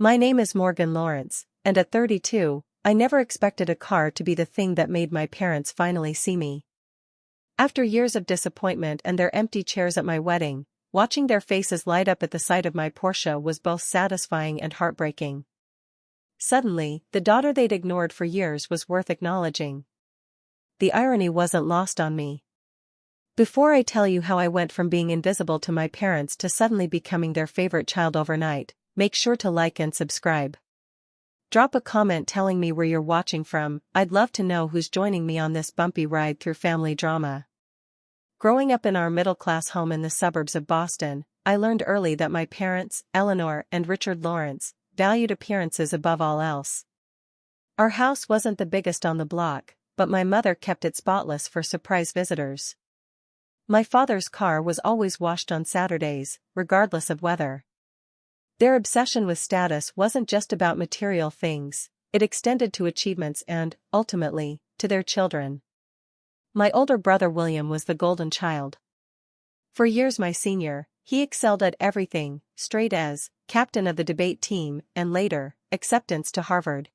My name is Morgan Lawrence, and at 32, I never expected a car to be the thing that made my parents finally see me. After years of disappointment and their empty chairs at my wedding, watching their faces light up at the sight of my Porsche was both satisfying and heartbreaking. Suddenly, the daughter they'd ignored for years was worth acknowledging. The irony wasn't lost on me. Before I tell you how I went from being invisible to my parents to suddenly becoming their favorite child overnight, make sure to like and subscribe. Drop a comment telling me where you're watching from. I'd love to know who's joining me on this bumpy ride through family drama. Growing up in our middle-class home in the suburbs of Boston, I learned early that my parents, Eleanor and Richard Lawrence, valued appearances above all else. Our house wasn't the biggest on the block, but my mother kept it spotless for surprise visitors. My father's car was always washed on Saturdays, regardless of weather. Their obsession with status wasn't just about material things, it extended to achievements and, ultimately, to their children. My older brother William was the golden child. For years my senior, he excelled at everything, straight A's, captain of the debate team, and later, acceptance to Harvard.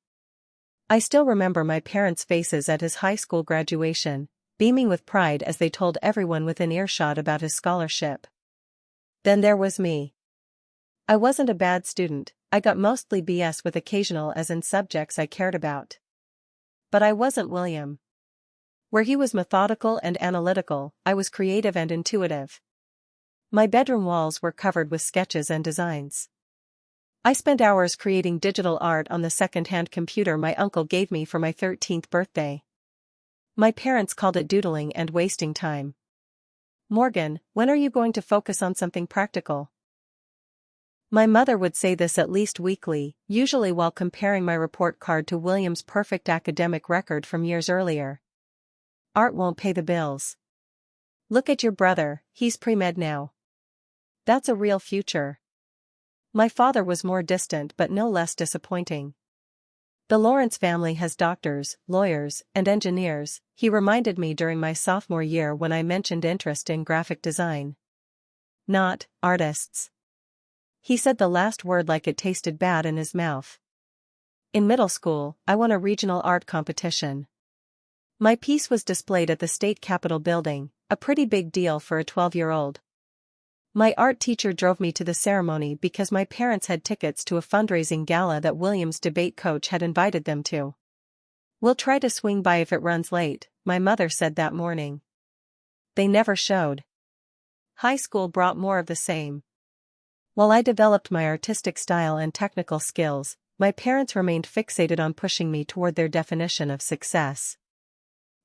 I still remember my parents' faces at his high school graduation, beaming with pride as they told everyone within earshot about his scholarship. Then there was me. I wasn't a bad student, I got mostly BS with occasional A's in subjects I cared about. But I wasn't William. Where he was methodical and analytical, I was creative and intuitive. My bedroom walls were covered with sketches and designs. I spent hours creating digital art on the second-hand computer my uncle gave me for my 13th birthday. My parents called it doodling and wasting time. Morgan, when are you going to focus on something practical? My mother would say this at least weekly, usually while comparing my report card to William's perfect academic record from years earlier. Art won't pay the bills. Look at your brother, he's pre-med now. That's a real future. My father was more distant but no less disappointing. The Lawrence family has doctors, lawyers, and engineers, he reminded me during my sophomore year when I mentioned interest in graphic design. Not artists. He said the last word like it tasted bad in his mouth. In middle school, I won a regional art competition. My piece was displayed at the state capitol building, a pretty big deal for a 12-year-old. My art teacher drove me to the ceremony because my parents had tickets to a fundraising gala that William's debate coach had invited them to. We'll try to swing by if it runs late, my mother said that morning. They never showed. High school brought more of the same. While I developed my artistic style and technical skills, my parents remained fixated on pushing me toward their definition of success.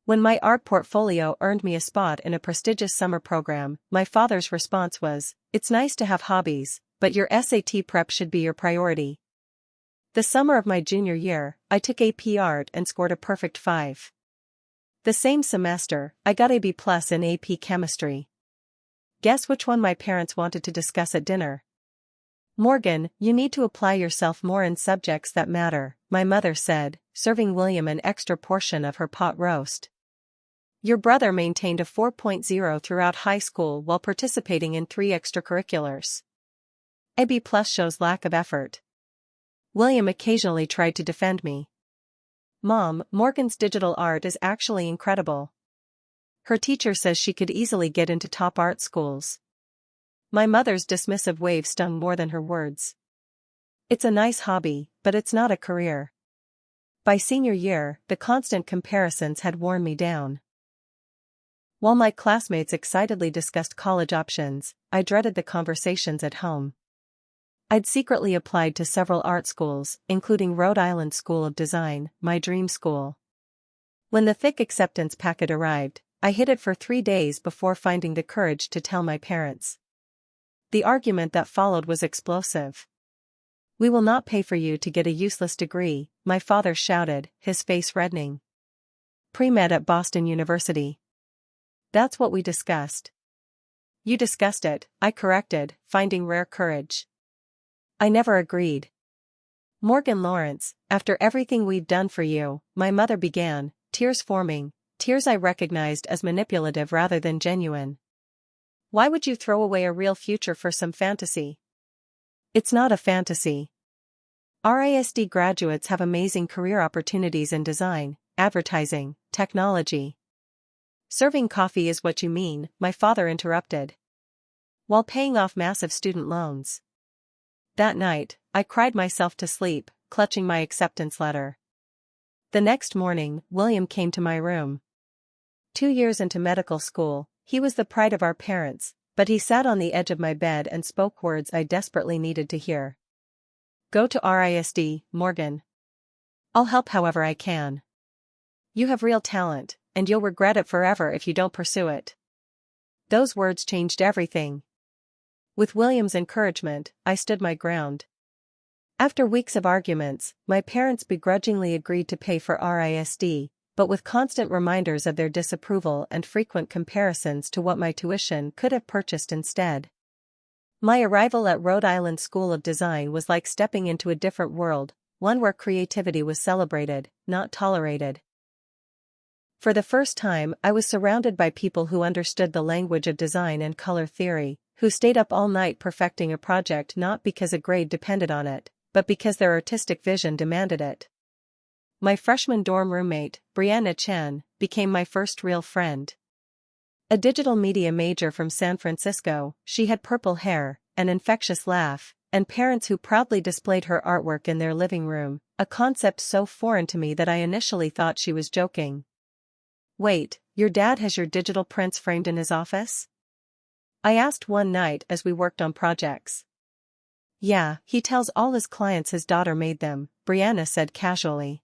When my art portfolio earned me a spot in a prestigious summer program, my father's response was, "It's nice to have hobbies, but your SAT prep should be your priority." The summer of my junior year, I took AP Art and scored a perfect 5. The same semester, I got a B+ in AP Chemistry. Guess which one my parents wanted to discuss at dinner? Morgan, you need to apply yourself more in subjects that matter, my mother said, serving William an extra portion of her pot roast. Your brother maintained a 4.0 throughout high school while participating in 3 extracurriculars. A B+ shows lack of effort. William occasionally tried to defend me. Mom, Morgan's digital art is actually incredible. Her teacher says she could easily get into top art schools. My mother's dismissive wave stung more than her words. It's a nice hobby, but it's not a career. By senior year, the constant comparisons had worn me down. While my classmates excitedly discussed college options, I dreaded the conversations at home. I'd secretly applied to several art schools, including Rhode Island School of Design, my dream school. When the thick acceptance packet arrived, I hid it for 3 days before finding the courage to tell my parents. The argument that followed was explosive. "We will not pay for you to get a useless degree," my father shouted, his face reddening. Pre-med at Boston University. That's what we discussed. You discussed it, I corrected, finding rare courage. I never agreed. Morgan Lawrence, after everything we've done for you, my mother began, tears forming, tears I recognized as manipulative rather than genuine. Why would you throw away a real future for some fantasy? It's not a fantasy. RISD graduates have amazing career opportunities in design, advertising, technology. Serving coffee is what you mean, my father interrupted. While paying off massive student loans. That night, I cried myself to sleep, clutching my acceptance letter. The next morning, William came to my room. 2 years into medical school, he was the pride of our parents, but he sat on the edge of my bed and spoke words I desperately needed to hear. Go to RISD, Morgan. I'll help however I can. You have real talent, and you'll regret it forever if you don't pursue it. Those words changed everything. With William's encouragement, I stood my ground. After weeks of arguments, my parents begrudgingly agreed to pay for RISD, but with constant reminders of their disapproval and frequent comparisons to what my tuition could have purchased instead. My arrival at Rhode Island School of Design was like stepping into a different world, one where creativity was celebrated, not tolerated. For the first time, I was surrounded by people who understood the language of design and color theory, who stayed up all night perfecting a project not because a grade depended on it, but because their artistic vision demanded it. My freshman dorm roommate, Brianna Chen, became my first real friend. A digital media major from San Francisco, she had purple hair, an infectious laugh, and parents who proudly displayed her artwork in their living room, a concept so foreign to me that I initially thought she was joking. Wait, your dad has your digital prints framed in his office? I asked one night as we worked on projects. Yeah, he tells all his clients his daughter made them, Brianna said casually.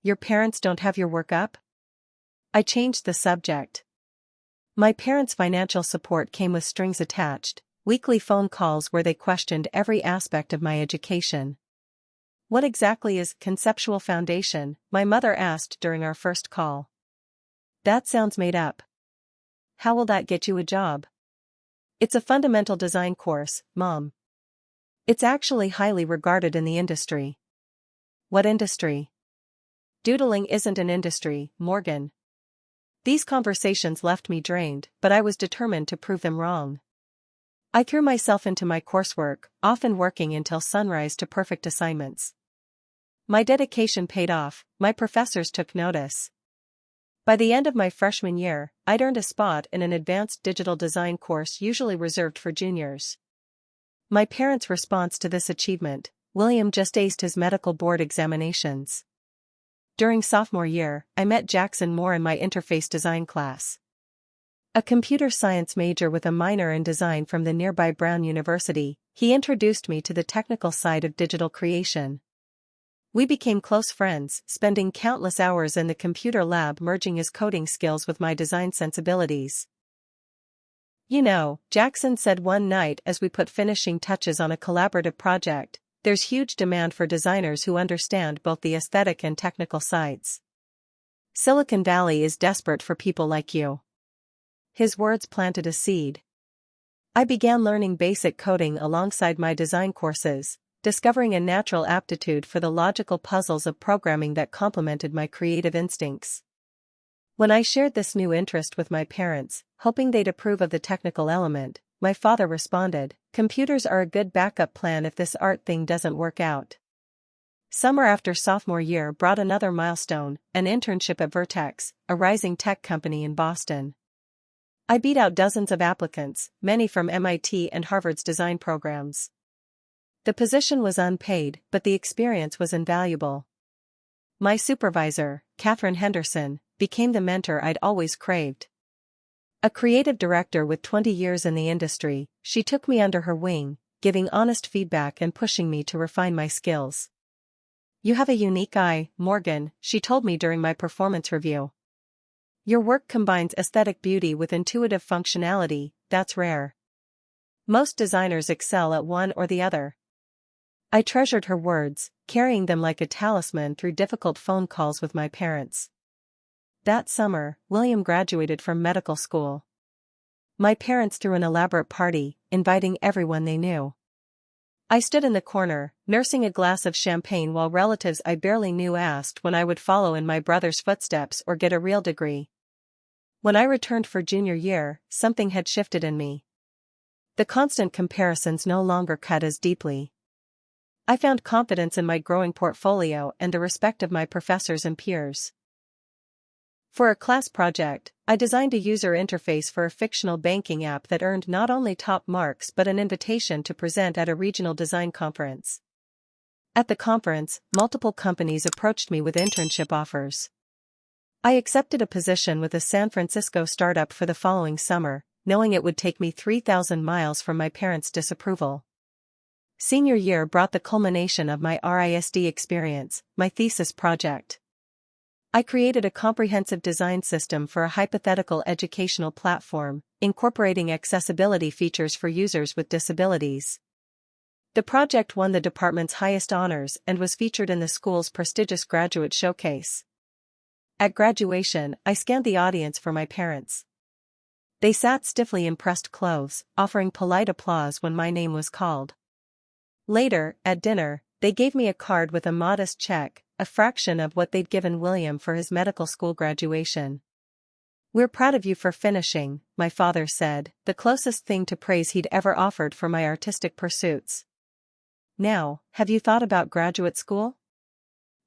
Your parents don't have your work up? I changed the subject. My parents' financial support came with strings attached, weekly phone calls where they questioned every aspect of my education. What exactly is conceptual foundation? My mother asked during our first call. That sounds made up. How will that get you a job? It's a fundamental design course, Mom. It's actually highly regarded in the industry. What industry? Doodling isn't an industry, Morgan. These conversations left me drained, but I was determined to prove them wrong. I threw myself into my coursework, often working until sunrise to perfect assignments. My dedication paid off, my professors took notice. By the end of my freshman year, I'd earned a spot in an advanced digital design course usually reserved for juniors. My parents' response to this achievement: William just aced his medical board examinations. During sophomore year, I met Jackson Moore in my interface design class. A computer science major with a minor in design from the nearby Brown University, he introduced me to the technical side of digital creation. We became close friends, spending countless hours in the computer lab merging his coding skills with my design sensibilities. You know, Jackson said one night as we put finishing touches on a collaborative project, there's huge demand for designers who understand both the aesthetic and technical sides. Silicon Valley is desperate for people like you. His words planted a seed. I began learning basic coding alongside my design courses, discovering a natural aptitude for the logical puzzles of programming that complemented my creative instincts. When I shared this new interest with my parents, hoping they'd approve of the technical element, my father responded, "Computers are a good backup plan if this art thing doesn't work out." Summer after sophomore year brought another milestone, an internship at Vertex, a rising tech company in Boston. I beat out dozens of applicants, many from MIT and Harvard's design programs. The position was unpaid, but the experience was invaluable. My supervisor, Catherine Henderson, became the mentor I'd always craved. A creative director with 20 years in the industry, she took me under her wing, giving honest feedback and pushing me to refine my skills. You have a unique eye, Morgan, she told me during my performance review. Your work combines aesthetic beauty with intuitive functionality, that's rare. Most designers excel at one or the other. I treasured her words, carrying them like a talisman through difficult phone calls with my parents. That summer, William graduated from medical school. My parents threw an elaborate party, inviting everyone they knew. I stood in the corner, nursing a glass of champagne while relatives I barely knew asked when I would follow in my brother's footsteps or get a real degree. When I returned for junior year, something had shifted in me. The constant comparisons no longer cut as deeply. I found confidence in my growing portfolio and the respect of my professors and peers. For a class project, I designed a user interface for a fictional banking app that earned not only top marks but an invitation to present at a regional design conference. At the conference, multiple companies approached me with internship offers. I accepted a position with a San Francisco startup for the following summer, knowing it would take me 3,000 miles from my parents' disapproval. Senior year brought the culmination of my RISD experience, my thesis project. I created a comprehensive design system for a hypothetical educational platform, incorporating accessibility features for users with disabilities. The project won the department's highest honors and was featured in the school's prestigious graduate showcase. At graduation, I scanned the audience for my parents. They sat stiffly in pressed clothes, offering polite applause when my name was called. Later, at dinner, they gave me a card with a modest check, a fraction of what they'd given William for his medical school graduation. "We're proud of you for finishing," my father said, the closest thing to praise he'd ever offered for my artistic pursuits. "Now, have you thought about graduate school?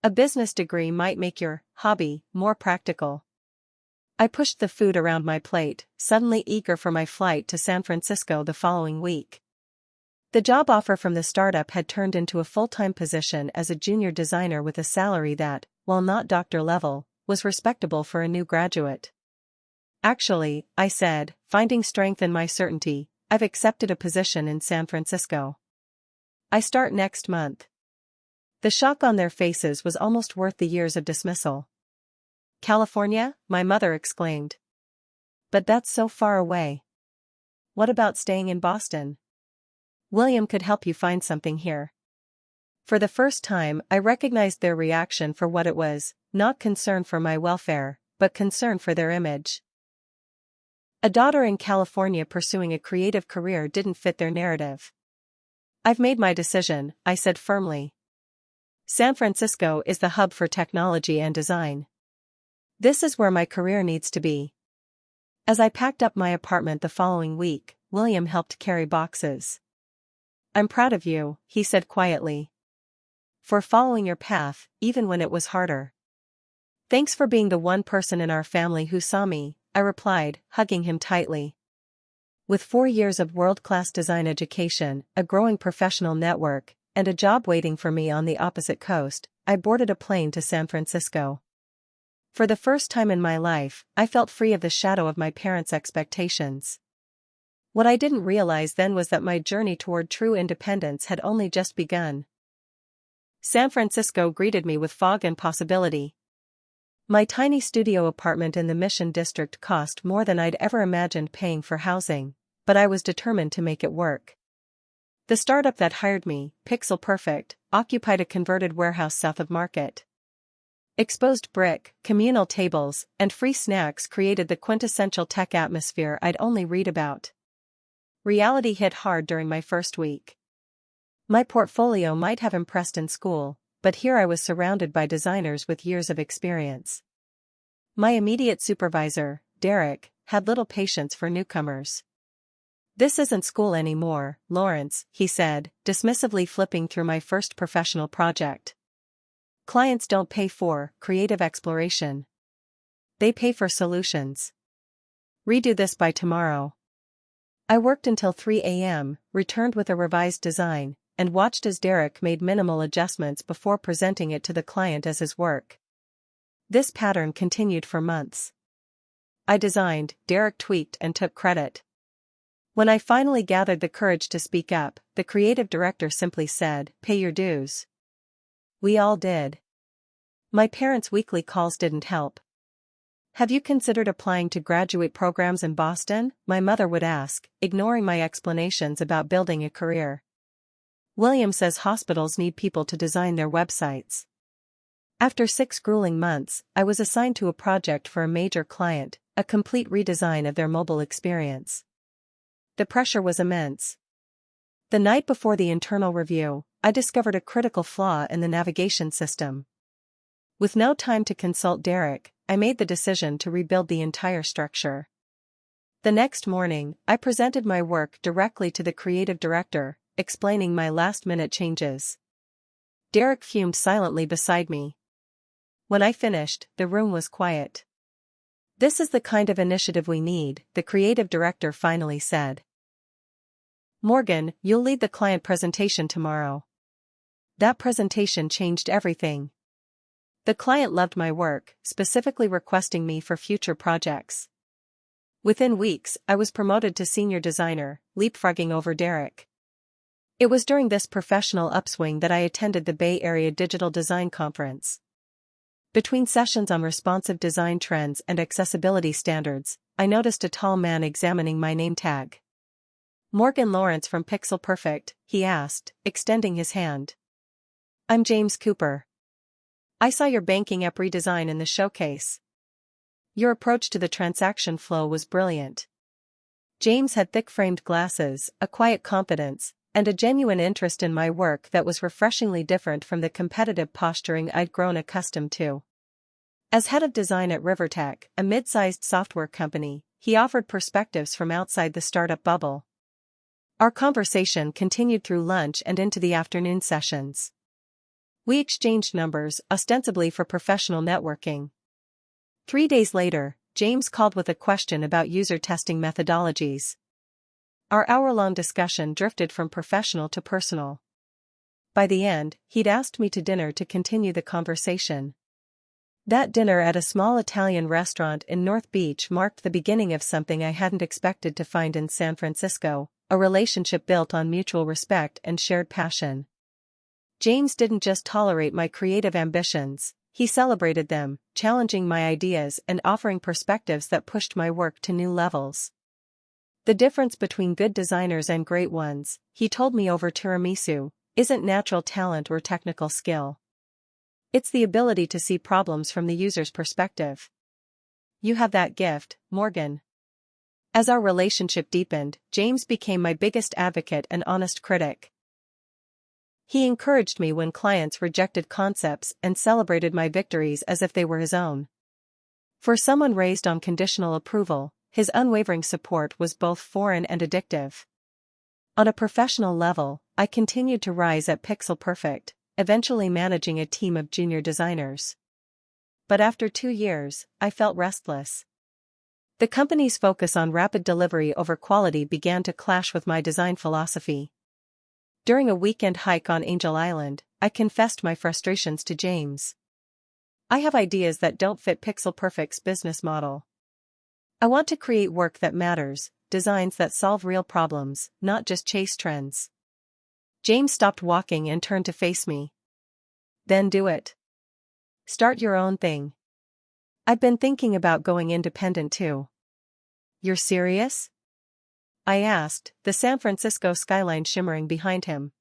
A business degree might make your hobby more practical." I pushed the food around my plate, suddenly eager for my flight to San Francisco the following week. The job offer from the startup had turned into a full-time position as a junior designer with a salary that, while not doctor level, was respectable for a new graduate. "Actually," I said, finding strength in my certainty, "I've accepted a position in San Francisco. I start next month." The shock on their faces was almost worth the years of dismissal. "California?" my mother exclaimed. "But that's so far away. What about staying in Boston? William could help you find something here." For the first time, I recognized their reaction for what it was, not concern for my welfare, but concern for their image. A daughter in California pursuing a creative career didn't fit their narrative. "I've made my decision," I said firmly. "San Francisco is the hub for technology and design. This is where my career needs to be." As I packed up my apartment the following week, William helped carry boxes. "I'm proud of you," he said quietly. "For following your path, even when it was harder." "Thanks for being the one person in our family who saw me," I replied, hugging him tightly. With 4 years of world-class design education, a growing professional network, and a job waiting for me on the opposite coast, I boarded a plane to San Francisco. For the first time in my life, I felt free of the shadow of my parents' expectations. What I didn't realize then was that my journey toward true independence had only just begun. San Francisco greeted me with fog and possibility. My tiny studio apartment in the Mission District cost more than I'd ever imagined paying for housing, but I was determined to make it work. The startup that hired me, Pixel Perfect, occupied a converted warehouse south of Market. Exposed brick, communal tables, and free snacks created the quintessential tech atmosphere I'd only read about. Reality hit hard during my first week. My portfolio might have impressed in school, but here I was surrounded by designers with years of experience. My immediate supervisor, Derek, had little patience for newcomers. "This isn't school anymore, Lawrence," he said, dismissively flipping through my first professional project. "Clients don't pay for creative exploration. They pay for solutions. Redo this by tomorrow." I worked until 3 a.m., returned with a revised design, and watched as Derek made minimal adjustments before presenting it to the client as his work. This pattern continued for months. I designed, Derek tweaked and took credit. When I finally gathered the courage to speak up, the creative director simply said, "Pay your dues." We all did. My parents' weekly calls didn't help. "Have you considered applying to graduate programs in Boston?" my mother would ask, ignoring my explanations about building a career. "William says hospitals need people to design their websites." After 6 grueling months, I was assigned to a project for a major client, a complete redesign of their mobile experience. The pressure was immense. The night before the internal review, I discovered a critical flaw in the navigation system. With no time to consult Derek, I made the decision to rebuild the entire structure. The next morning, I presented my work directly to the creative director, explaining my last-minute changes. Derek fumed silently beside me. When I finished, the room was quiet. "This is the kind of initiative we need," the creative director finally said. "Morgan, you'll lead the client presentation tomorrow." That presentation changed everything. The client loved my work, specifically requesting me for future projects. Within weeks, I was promoted to senior designer, leapfrogging over Derek. It was during this professional upswing that I attended the Bay Area Digital Design Conference. Between sessions on responsive design trends and accessibility standards, I noticed a tall man examining my name tag. "Morgan Lawrence from Pixel Perfect," he asked, extending his hand. "I'm James Cooper. I saw your banking app redesign in the showcase. Your approach to the transaction flow was brilliant." James had thick-framed glasses, a quiet confidence, and a genuine interest in my work that was refreshingly different from the competitive posturing I'd grown accustomed to. As head of design at Rivertech, a mid-sized software company, he offered perspectives from outside the startup bubble. Our conversation continued through lunch and into the afternoon sessions. We exchanged numbers, ostensibly for professional networking. 3 days later, James called with a question about user testing methodologies. Our hour-long discussion drifted from professional to personal. By the end, he'd asked me to dinner to continue the conversation. That dinner at a small Italian restaurant in North Beach marked the beginning of something I hadn't expected to find in San Francisco, a relationship built on mutual respect and shared passion. James didn't just tolerate my creative ambitions, he celebrated them, challenging my ideas and offering perspectives that pushed my work to new levels. The difference between good designers and great ones, he told me over tiramisu, isn't natural talent or technical skill. It's the ability to see problems from the user's perspective. You have that gift, Morgan. As our relationship deepened, James became my biggest advocate and honest critic. He encouraged me when clients rejected concepts and celebrated my victories as if they were his own. For someone raised on conditional approval, his unwavering support was both foreign and addictive. On a professional level, I continued to rise at Pixel Perfect, eventually managing a team of junior designers. But after 2 years, I felt restless. The company's focus on rapid delivery over quality began to clash with my design philosophy. During a weekend hike on Angel Island, I confessed my frustrations to James. "I have ideas that don't fit Pixel Perfect's business model. I want to create work that matters, designs that solve real problems, not just chase trends." James stopped walking and turned to face me. "Then do it. Start your own thing. I've been thinking about going independent too." "You're serious?" I asked, the San Francisco skyline shimmering behind him.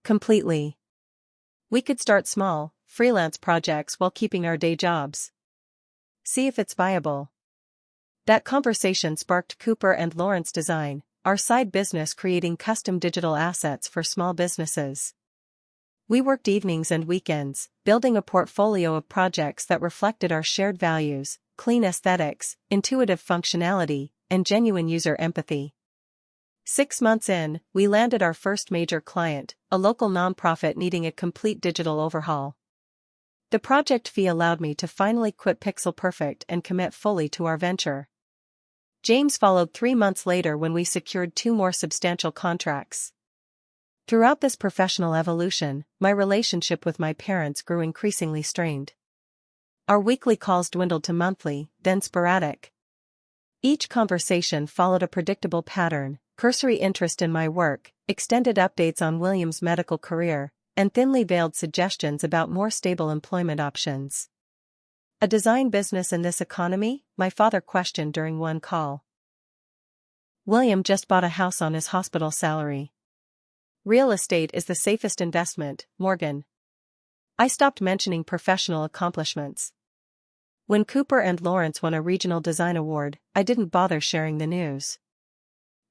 "Completely. We could start small, freelance projects while keeping our day jobs. See if it's viable." That conversation sparked Cooper and Lawrence Design, our side business creating custom digital assets for small businesses. We worked evenings and weekends, building a portfolio of projects that reflected our shared values, clean aesthetics, intuitive functionality, and genuine user empathy. 6 months in, we landed our first major client, a local nonprofit needing a complete digital overhaul. The project fee allowed me to finally quit Pixel Perfect and commit fully to our venture. James followed 3 months later when we secured 2 more substantial contracts. Throughout this professional evolution, my relationship with my parents grew increasingly strained. Our weekly calls dwindled to monthly, then sporadic. Each conversation followed a predictable pattern: cursory interest in my work, extended updates on William's medical career, and thinly veiled suggestions about more stable employment options. "A design business in this economy?" my father questioned during one call. "William just bought a house on his hospital salary. Real estate is the safest investment, Morgan." I stopped mentioning professional accomplishments. When Cooper and Lawrence won a regional design award, I didn't bother sharing the news.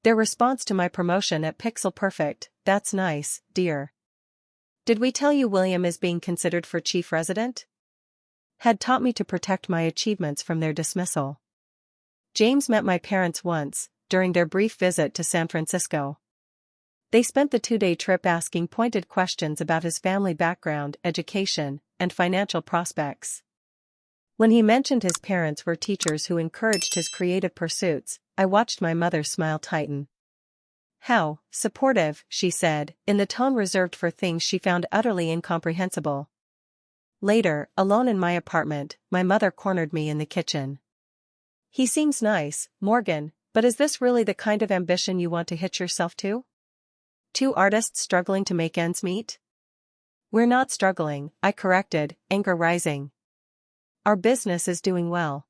Their response to my promotion at Pixel Perfect: "That's nice, dear. Did we tell you William is being considered for chief resident?" had taught me to protect my achievements from their dismissal. James met my parents once, during their brief visit to San Francisco. They spent the 2-day trip asking pointed questions about his family background, education, and financial prospects. When he mentioned his parents were teachers who encouraged his creative pursuits, I watched my mother's smile tighten. "How supportive," she said, in the tone reserved for things she found utterly incomprehensible. Later, alone in my apartment, my mother cornered me in the kitchen. "He seems nice, Morgan, but is this really the kind of ambition you want to hitch yourself to? Two artists struggling to make ends meet?" "We're not struggling," I corrected, anger rising. "Our business is doing well.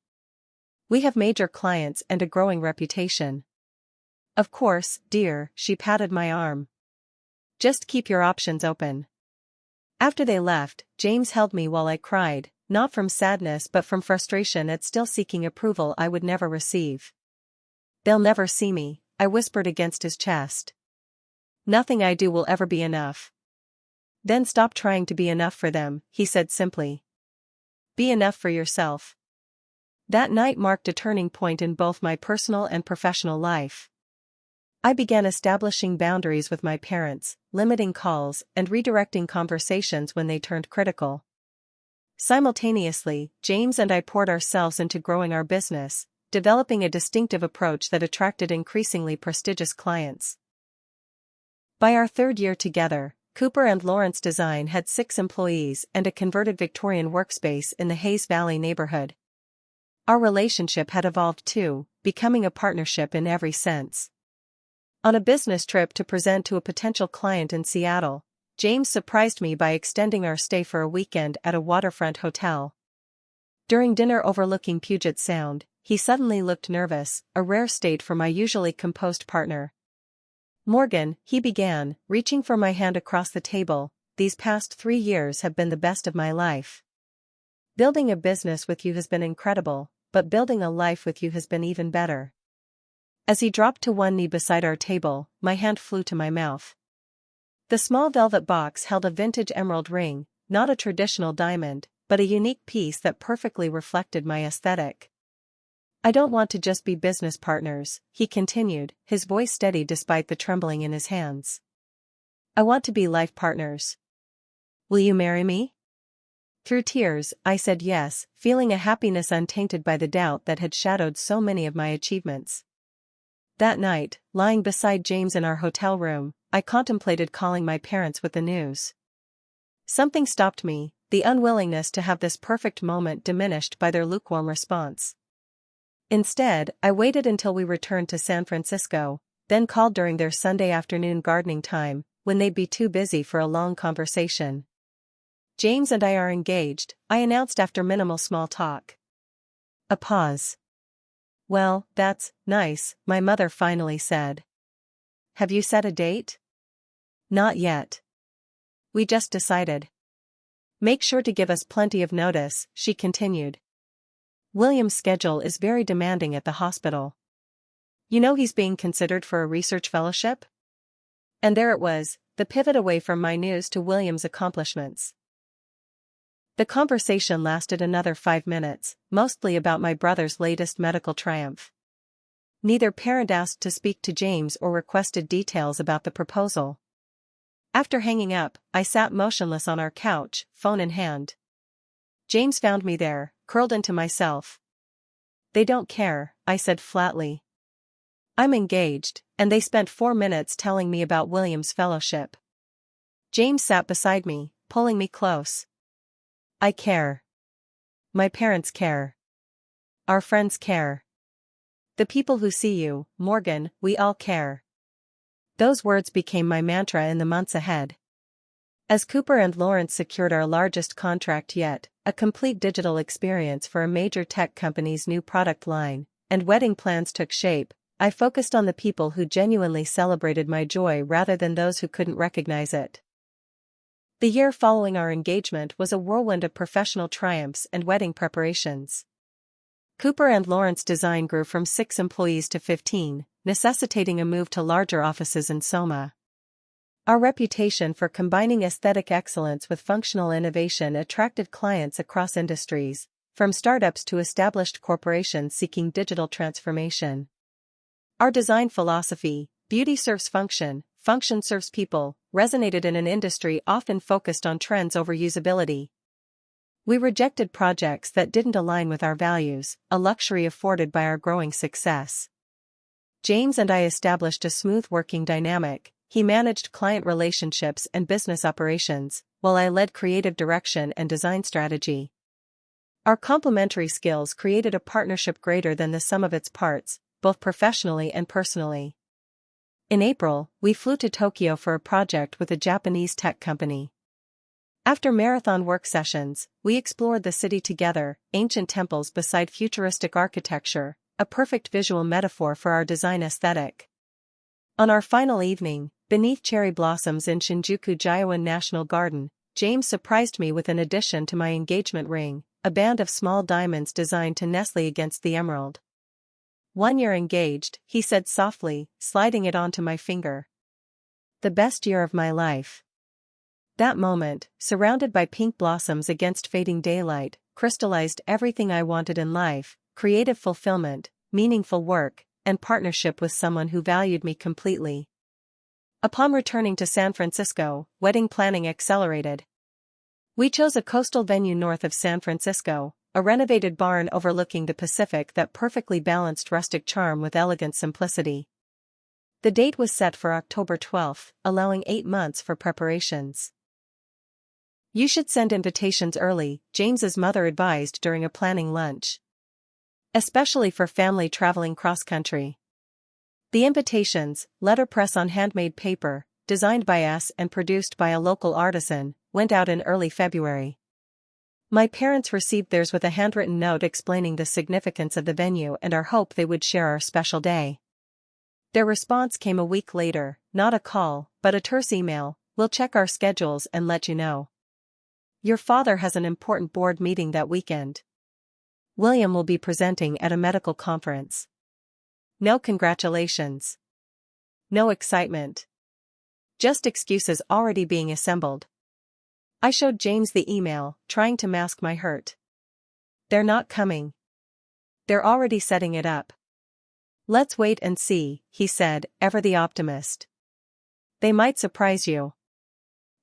We have major clients and a growing reputation." "Of course, dear," she patted my arm. "Just keep your options open." After they left, James held me while I cried, not from sadness but from frustration at still seeking approval I would never receive. "They'll never see me," I whispered against his chest. "Nothing I do will ever be enough." "Then stop trying to be enough for them," he said simply. "Be enough for yourself." That night marked a turning point in both my personal and professional life. I began establishing boundaries with my parents, limiting calls, and redirecting conversations when they turned critical. Simultaneously, James and I poured ourselves into growing our business, developing a distinctive approach that attracted increasingly prestigious clients. By our third year together, Cooper and Lawrence Design had 6 employees and a converted Victorian workspace in the Hayes Valley neighborhood. Our relationship had evolved too, becoming a partnership in every sense. On a business trip to present to a potential client in Seattle, James surprised me by extending our stay for a weekend at a waterfront hotel. During dinner overlooking Puget Sound, he suddenly looked nervous, a rare state for my usually composed partner. "Morgan," he began, reaching for my hand across the table, "these past 3 years have been the best of my life. Building a business with you has been incredible, but building a life with you has been even better." As he dropped to one knee beside our table, my hand flew to my mouth. The small velvet box held a vintage emerald ring, not a traditional diamond, but a unique piece that perfectly reflected my aesthetic. "I don't want to just be business partners," he continued, his voice steady despite the trembling in his hands. "I want to be life partners. Will you marry me?" Through tears, I said yes, feeling a happiness untainted by the doubt that had shadowed so many of my achievements. That night, lying beside James in our hotel room, I contemplated calling my parents with the news. Something stopped me, the unwillingness to have this perfect moment diminished by their lukewarm response. Instead, I waited until we returned to San Francisco, then called during their Sunday afternoon gardening time, when they'd be too busy for a long conversation. "James and I are engaged," I announced after minimal small talk. A pause. "Well, that's nice," my mother finally said. "Have you set a date?" "Not yet. We just decided." "Make sure to give us plenty of notice," she continued. "William's schedule is very demanding at the hospital. You know he's being considered for a research fellowship?" And there it was, the pivot away from my news to William's accomplishments. The conversation lasted another 5 minutes, mostly about my brother's latest medical triumph. Neither parent asked to speak to James or requested details about the proposal. After hanging up, I sat motionless on our couch, phone in hand. James found me there, curled into myself. "They don't care," I said flatly. "I'm engaged," and they spent 4 minutes telling me about William's fellowship. James sat beside me, pulling me close. "I care. My parents care. Our friends care. The people who see you, Morgan, we all care." Those words became my mantra in the months ahead. As Cooper and Lawrence secured our largest contract yet, a complete digital experience for a major tech company's new product line, and wedding plans took shape, I focused on the people who genuinely celebrated my joy rather than those who couldn't recognize it. The year following our engagement was a whirlwind of professional triumphs and wedding preparations. Cooper and Lawrence Design grew from 6 employees to 15, necessitating a move to larger offices in Soma. Our reputation for combining aesthetic excellence with functional innovation attracted clients across industries, from startups to established corporations seeking digital transformation. Our design philosophy, "Beauty serves function," function serves people, resonated in an industry often focused on trends over usability. We rejected projects that didn't align with our values, a luxury afforded by our growing success. James and I established a smooth working dynamic. He managed client relationships and business operations, while I led creative direction and design strategy. Our complementary skills created a partnership greater than the sum of its parts, both professionally and personally. In April, we flew to Tokyo for a project with a Japanese tech company. After marathon work sessions, we explored the city together, ancient temples beside futuristic architecture, a perfect visual metaphor for our design aesthetic. On our final evening, beneath cherry blossoms in Shinjuku Gyoen National Garden, James surprised me with an addition to my engagement ring, a band of small diamonds designed to nestle against the emerald. "1 year engaged," he said softly, sliding it onto my finger. "The best year of my life." That moment, surrounded by pink blossoms against fading daylight, crystallized everything I wanted in life: creative fulfillment, meaningful work, and partnership with someone who valued me completely. Upon returning to San Francisco, wedding planning accelerated. We chose a coastal venue north of San Francisco, a renovated barn overlooking the Pacific that perfectly balanced rustic charm with elegant simplicity. The date was set for October 12, allowing 8 months for preparations. "You should send invitations early," James's mother advised during a planning lunch. "Especially for family traveling cross-country." The invitations, letterpress on handmade paper, designed by us and produced by a local artisan, went out in early February. My parents received theirs with a handwritten note explaining the significance of the venue and our hope they would share our special day. Their response came a week later, not a call, but a terse email: "We'll check our schedules and let you know. Your father has an important board meeting that weekend. William will be presenting at a medical conference. No congratulations. No excitement. Just excuses already being assembled." I showed James the email, trying to mask my hurt. "They're not coming. They're already setting it up." "Let's wait and see," he said, ever the optimist. "They might surprise you."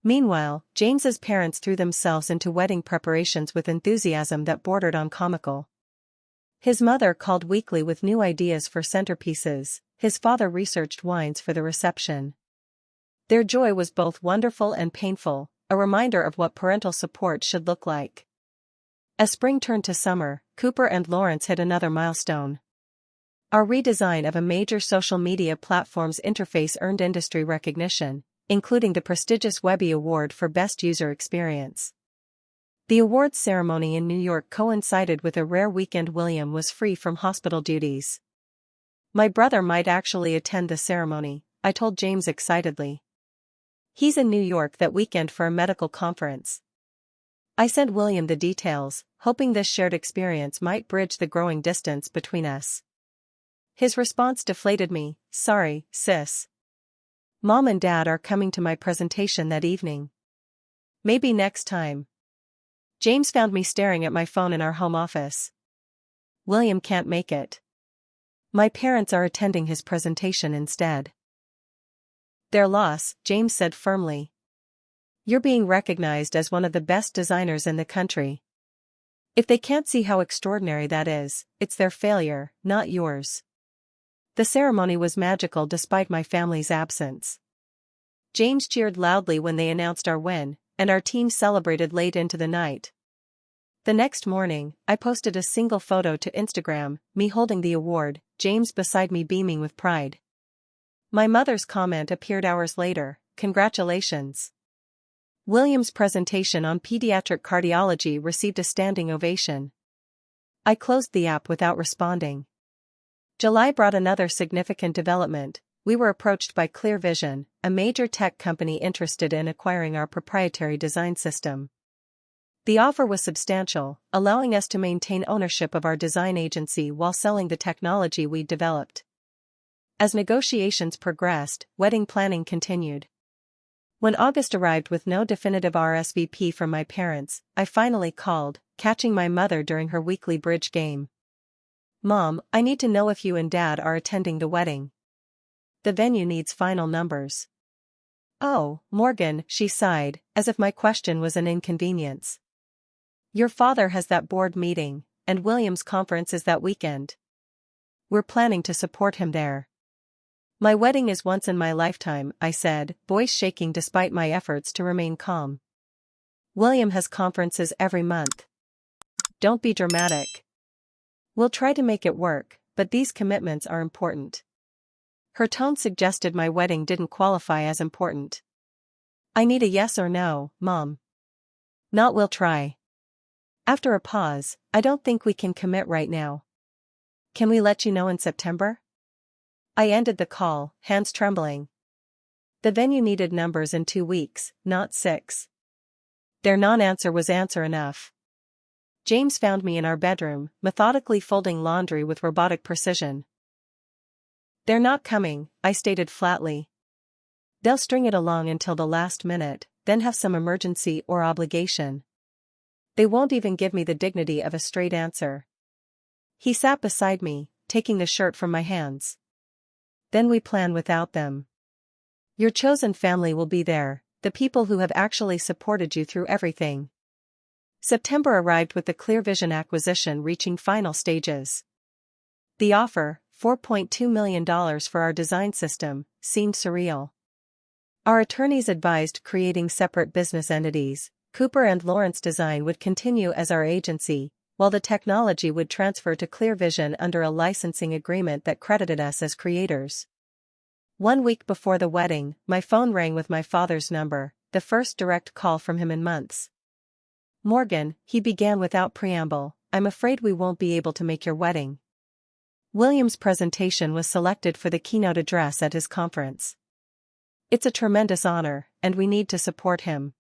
Meanwhile, James's parents threw themselves into wedding preparations with enthusiasm that bordered on comical. His mother called weekly with new ideas for centerpieces, his father researched wines for the reception. Their joy was both wonderful and painful, a reminder of what parental support should look like. As spring turned to summer, Cooper and Lawrence hit another milestone. Our redesign of a major social media platform's interface earned industry recognition, including the prestigious Webby Award for Best User Experience. The awards ceremony in New York coincided with a rare weekend William was free from hospital duties. "My brother might actually attend the ceremony," I told James excitedly. "He's in New York that weekend for a medical conference." I sent William the details, hoping this shared experience might bridge the growing distance between us. His response deflated me: "Sorry, sis. Mom and Dad are coming to my presentation that evening. Maybe next time." James found me staring at my phone in our home office. "William can't make it. My parents are attending his presentation instead." "Their loss," James said firmly. "You're being recognized as one of the best designers in the country. If they can't see how extraordinary that is, it's their failure, not yours." The ceremony was magical despite my family's absence. James cheered loudly when they announced our win, and our team celebrated late into the night. The next morning, I posted a single photo to Instagram, me holding the award, James beside me beaming with pride. My mother's comment appeared hours later: "Congratulations." William's presentation on pediatric cardiology received a standing ovation. I closed the app without responding. July brought another significant development. We were approached by Clear Vision, a major tech company interested in acquiring our proprietary design system. The offer was substantial, allowing us to maintain ownership of our design agency while selling the technology we developed. As negotiations progressed, wedding planning continued. When August arrived with no definitive RSVP from my parents, I finally called, catching my mother during her weekly bridge game. "Mom, I need to know if you and Dad are attending the wedding. The venue needs final numbers." Oh, Morgan, she sighed, as if my question was an inconvenience. Your father has that board meeting, and William's conference is that weekend. We're planning to support him there. My wedding is once in my lifetime, I said, voice shaking despite my efforts to remain calm. William has conferences every month. Don't be dramatic. We'll try to make it work, but these commitments are important. Her tone suggested my wedding didn't qualify as important. I need a yes or no, Mom. Not we'll try. After a pause, I don't think we can commit right now. Can we let you know in September? I ended the call, hands trembling. The venue needed numbers in 2 weeks, not 6. Their non-answer was answer enough. James found me in our bedroom, methodically folding laundry with robotic precision. They're not coming, I stated flatly. They'll string it along until the last minute, then have some emergency or obligation. They won't even give me the dignity of a straight answer. He sat beside me, taking the shirt from my hands. Then we plan without them. Your chosen family will be there, the people who have actually supported you through everything. September arrived with the Clear Vision acquisition reaching final stages. The offer, $4.2 million for our design system, seemed surreal. Our attorneys advised creating separate business entities. Cooper and Lawrence Design would continue as our agency, while the technology would transfer to Clear Vision under a licensing agreement that credited us as creators. 1 week before the wedding, my phone rang with my father's number, the first direct call from him in months. Morgan, he began without preamble, I'm afraid we won't be able to make your wedding. William's presentation was selected for the keynote address at his conference. It's a tremendous honor, and we need to support him.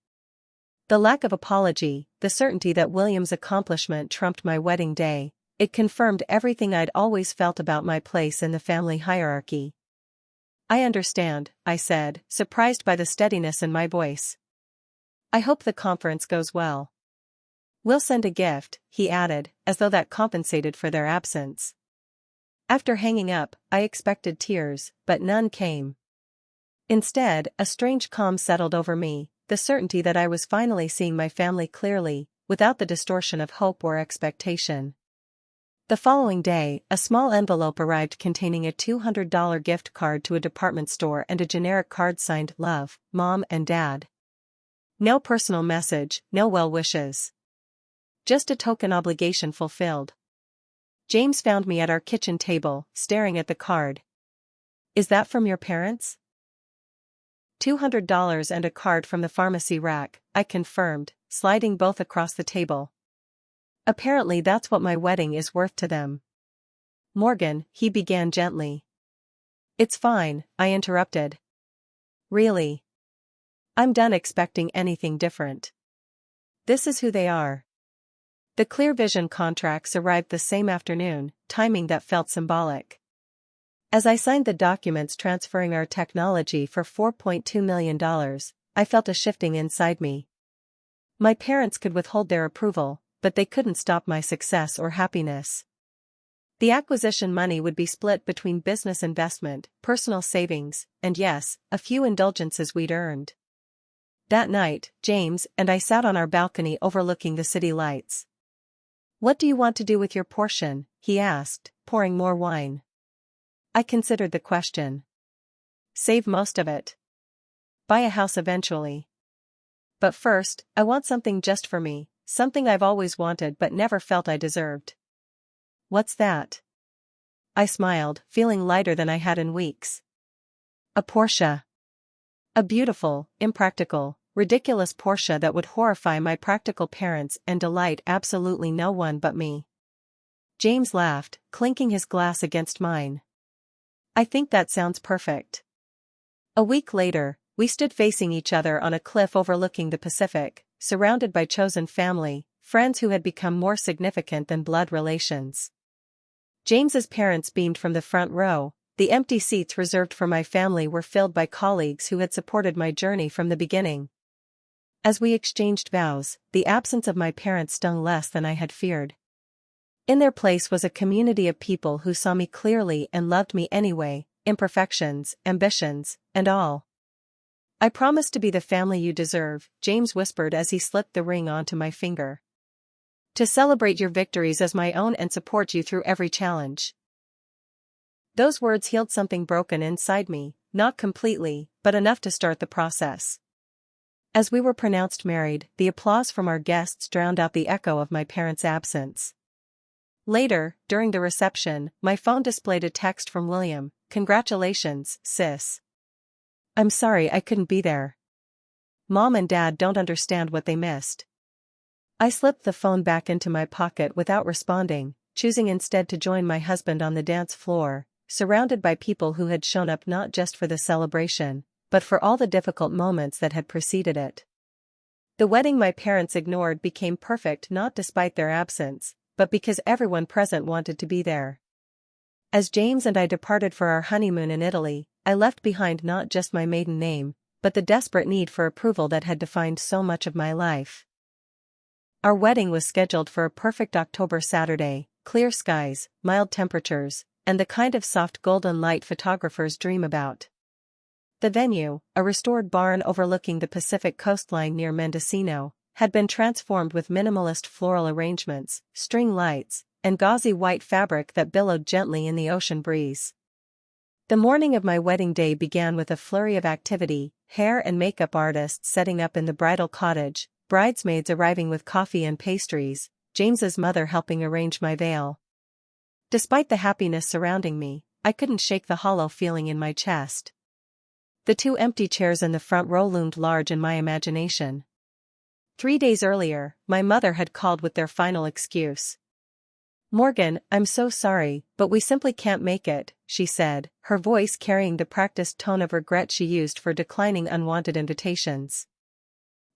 The lack of apology, the certainty that William's accomplishment trumped my wedding day, it confirmed everything I'd always felt about my place in the family hierarchy. I understand, I said, surprised by the steadiness in my voice. I hope the conference goes well. We'll send a gift, he added, as though that compensated for their absence. After hanging up, I expected tears, but none came. Instead, a strange calm settled over me, the certainty that I was finally seeing my family clearly, without the distortion of hope or expectation. The following day, a small envelope arrived containing a $200 gift card to a department store and a generic card signed Love, Mom and Dad. No personal message, no well wishes. Just a token obligation fulfilled. James found me at our kitchen table, staring at the card. Is that from your parents? $200 and a card from the pharmacy rack, I confirmed, sliding both across the table. Apparently that's what my wedding is worth to them. Morgan, he began gently. It's fine, I interrupted. Really? I'm done expecting anything different. This is who they are. The Clear Vision contracts arrived the same afternoon, timing that felt symbolic. As I signed the documents transferring our technology for $4.2 million, I felt a shifting inside me. My parents could withhold their approval, but they couldn't stop my success or happiness. The acquisition money would be split between business investment, personal savings, and yes, a few indulgences we'd earned. That night, James and I sat on our balcony overlooking the city lights. What do you want to do with your portion? He asked, pouring more wine. I considered the question. Save most of it. Buy a house eventually. But first, I want something just for me, something I've always wanted but never felt I deserved. What's that? I smiled, feeling lighter than I had in weeks. A Porsche. A beautiful, impractical, ridiculous Porsche that would horrify my practical parents and delight absolutely no one but me. James laughed, clinking his glass against mine. I think that sounds perfect. A week later, we stood facing each other on a cliff overlooking the Pacific, surrounded by chosen family, friends who had become more significant than blood relations. James's parents beamed from the front row. The empty seats reserved for my family were filled by colleagues who had supported my journey from the beginning. As we exchanged vows, the absence of my parents stung less than I had feared. In their place was a community of people who saw me clearly and loved me anyway, imperfections, ambitions, and all. "I promise to be the family you deserve," James whispered as he slipped the ring onto my finger. "To celebrate your victories as my own and support you through every challenge." Those words healed something broken inside me, not completely, but enough to start the process. As we were pronounced married, the applause from our guests drowned out the echo of my parents' absence. Later, during the reception, my phone displayed a text from William: "Congratulations, sis. I'm sorry I couldn't be there. Mom and Dad don't understand what they missed." I slipped the phone back into my pocket without responding, choosing instead to join my husband on the dance floor, surrounded by people who had shown up not just for the celebration, but for all the difficult moments that had preceded it. The wedding my parents ignored became perfect not despite their absence, but because everyone present wanted to be there. As James and I departed for our honeymoon in Italy, I left behind not just my maiden name, but the desperate need for approval that had defined so much of my life. Our wedding was scheduled for a perfect October Saturday, clear skies, mild temperatures, and the kind of soft golden light photographers dream about. The venue, a restored barn overlooking the Pacific coastline near Mendocino, had been transformed with minimalist floral arrangements, string lights, and gauzy white fabric that billowed gently in the ocean breeze. The morning of my wedding day began with a flurry of activity: hair and makeup artists setting up in the bridal cottage, bridesmaids arriving with coffee and pastries, James's mother helping arrange my veil. Despite the happiness surrounding me, I couldn't shake the hollow feeling in my chest. The two empty chairs in the front row loomed large in my imagination. 3 days earlier, my mother had called with their final excuse. "Morgan, I'm so sorry, but we simply can't make it," she said, her voice carrying the practiced tone of regret she used for declining unwanted invitations.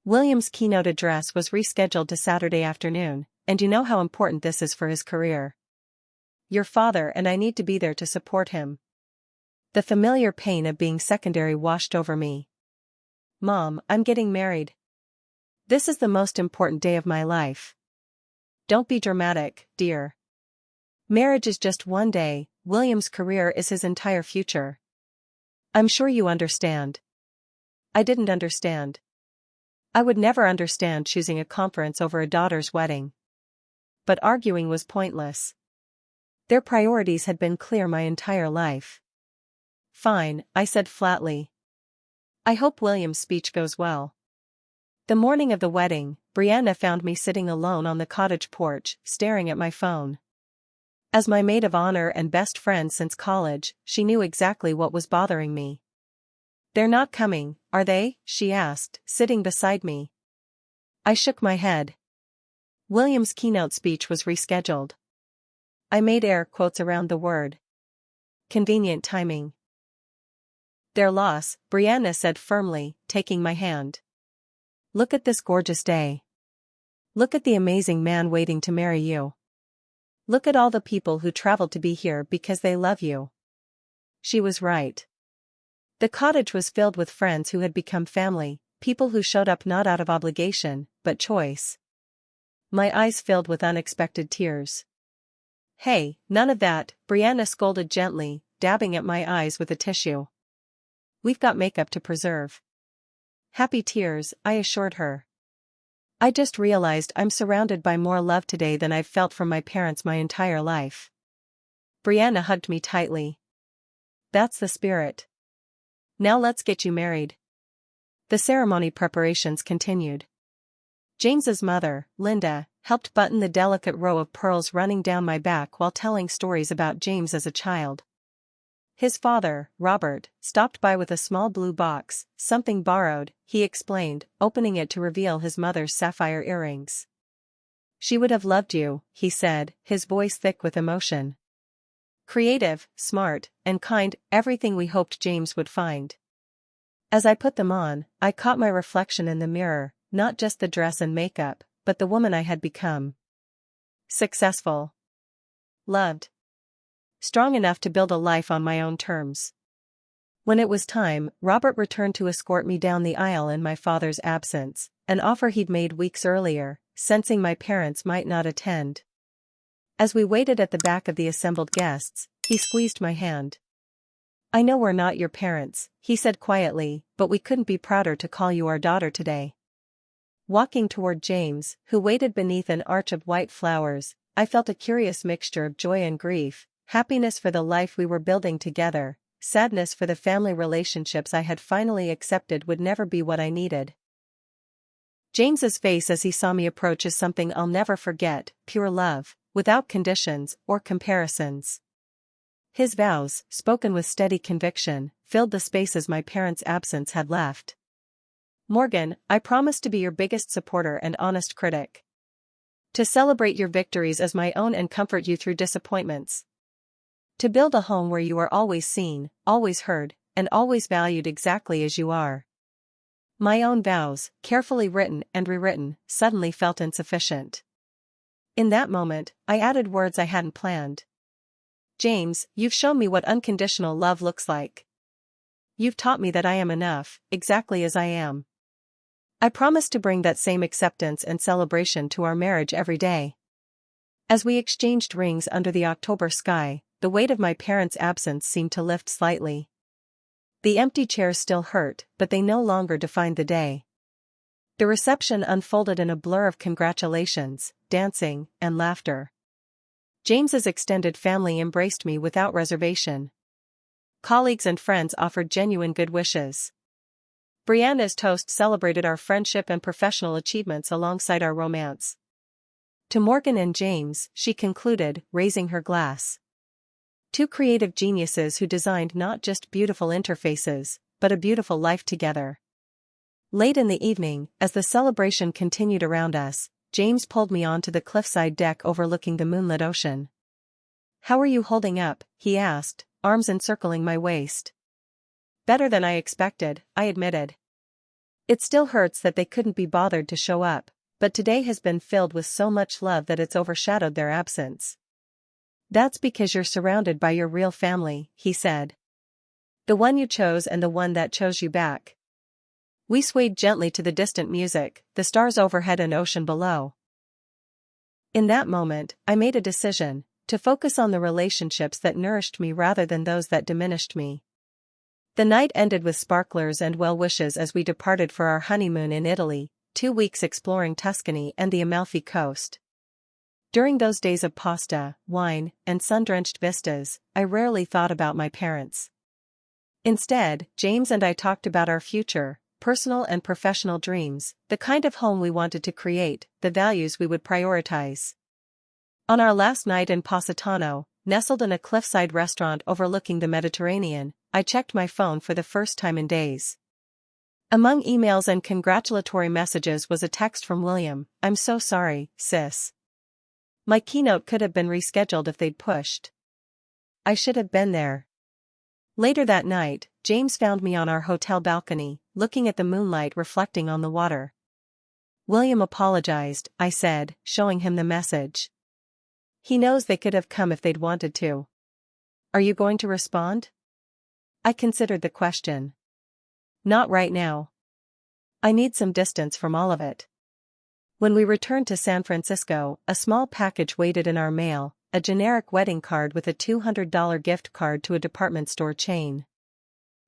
William's keynote address was rescheduled to Saturday afternoon, and you know how important this is for his career. Your father and I need to be there to support him. The familiar pain of being secondary washed over me. Mom, I'm getting married. This is the most important day of my life. Don't be dramatic, dear. Marriage is just one day, William's career is his entire future. I'm sure you understand. I didn't understand. I would never understand choosing a conference over a daughter's wedding. But arguing was pointless. Their priorities had been clear my entire life. Fine, I said flatly. I hope William's speech goes well. The morning of the wedding, Brianna found me sitting alone on the cottage porch, staring at my phone. As my maid of honor and best friend since college, she knew exactly what was bothering me. "They're not coming, are they?" she asked, sitting beside me. I shook my head. William's keynote speech was rescheduled. I made air quotes around the word. Convenient timing. "Their loss," Brianna said firmly, taking my hand. "Look at this gorgeous day. Look at the amazing man waiting to marry you. Look at all the people who traveled to be here because they love you." She was right. The cottage was filled with friends who had become family, people who showed up not out of obligation, but choice. My eyes filled with unexpected tears. "Hey, none of that," Brianna scolded gently, dabbing at my eyes with a tissue. "We've got makeup to preserve." Happy tears, I assured her. I just realized I'm surrounded by more love today than I've felt from my parents my entire life. Brianna hugged me tightly. "That's the spirit. Now let's get you married." The ceremony preparations continued. James's mother, Linda, helped button the delicate row of pearls running down my back while telling stories about James as a child. His father, Robert, stopped by with a small blue box, "Something borrowed," he explained, opening it to reveal his mother's sapphire earrings. "She would have loved you," he said, his voice thick with emotion. Creative, smart, and kind, everything we hoped James would find. As I put them on, I caught my reflection in the mirror, not just the dress and makeup, but the woman I had become. Successful. Loved. Strong enough to build a life on my own terms. When it was time, Robert returned to escort me down the aisle in my father's absence, an offer he'd made weeks earlier, sensing my parents might not attend. As we waited at the back of the assembled guests, he squeezed my hand. "I know we're not your parents," he said quietly, "but we couldn't be prouder to call you our daughter today." Walking toward James, who waited beneath an arch of white flowers, I felt a curious mixture of joy and grief, happiness for the life we were building together, sadness for the family relationships I had finally accepted would never be what I needed. James's face as he saw me approach is something I'll never forget, pure love, without conditions or comparisons. His vows, spoken with steady conviction, filled the spaces my parents' absence had left. "Morgan, I promise to be your biggest supporter and honest critic. To celebrate your victories as my own and comfort you through disappointments. To build a home where you are always seen, always heard, and always valued exactly as you are." My own vows, carefully written and rewritten, suddenly felt insufficient. In that moment, I added words I hadn't planned. "James, you've shown me what unconditional love looks like. You've taught me that I am enough, exactly as I am. I promise to bring that same acceptance and celebration to our marriage every day." As we exchanged rings under the October sky, the weight of my parents' absence seemed to lift slightly. The empty chairs still hurt, but they no longer defined the day. The reception unfolded in a blur of congratulations, dancing, and laughter. James's extended family embraced me without reservation. Colleagues and friends offered genuine good wishes. Brianna's toast celebrated our friendship and professional achievements alongside our romance. "To Morgan and James," she concluded, raising her glass. "Two creative geniuses who designed not just beautiful interfaces, but a beautiful life together." Late in the evening, as the celebration continued around us, James pulled me onto the cliffside deck overlooking the moonlit ocean. "How are you holding up?" he asked, arms encircling my waist. "Better than I expected," I admitted. "It still hurts that they couldn't be bothered to show up, but today has been filled with so much love that it's overshadowed their absence." "That's because you're surrounded by your real family," he said. "The one you chose and the one that chose you back." We swayed gently to the distant music, the stars overhead and ocean below. In that moment, I made a decision, to focus on the relationships that nourished me rather than those that diminished me. The night ended with sparklers and well wishes as we departed for our honeymoon in Italy, 2 weeks exploring Tuscany and the Amalfi Coast. During those days of pasta, wine, and sun-drenched vistas, I rarely thought about my parents. Instead, James and I talked about our future, personal and professional dreams, the kind of home we wanted to create, the values we would prioritize. On our last night in Positano, nestled in a cliffside restaurant overlooking the Mediterranean, I checked my phone for the first time in days. Among emails and congratulatory messages was a text from William. "I'm so sorry, sis. My keynote could have been rescheduled if they'd pushed. I should have been there." Later that night, James found me on our hotel balcony, looking at the moonlight reflecting on the water. "William apologized," I said, showing him the message. "He knows they could have come if they'd wanted to." "Are you going to respond?" I considered the question. "Not right now. I need some distance from all of it." When we returned to San Francisco, a small package waited in our mail, a generic wedding card with a $200 gift card to a department store chain.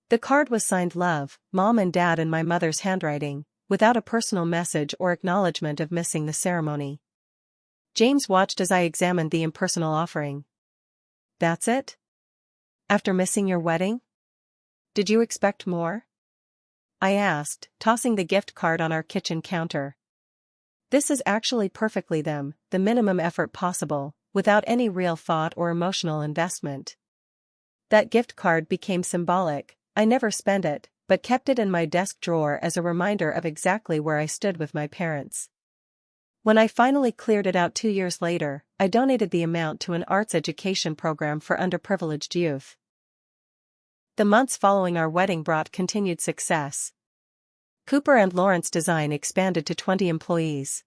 The card was signed Love, Mom and Dad in my mother's handwriting, without a personal message or acknowledgement of missing the ceremony. James watched as I examined the impersonal offering. "That's it? After missing your wedding? Did you expect more?" I asked, tossing the gift card on our kitchen counter. "This is actually perfectly the minimum effort possible, without any real thought or emotional investment." That gift card became symbolic. I never spent it, but kept it in my desk drawer as a reminder of exactly where I stood with my parents. When I finally cleared it out 2 years later, I donated the amount to an arts education program for underprivileged youth. The months following our wedding brought continued success. Cooper and Lawrence Design expanded to 20 employees.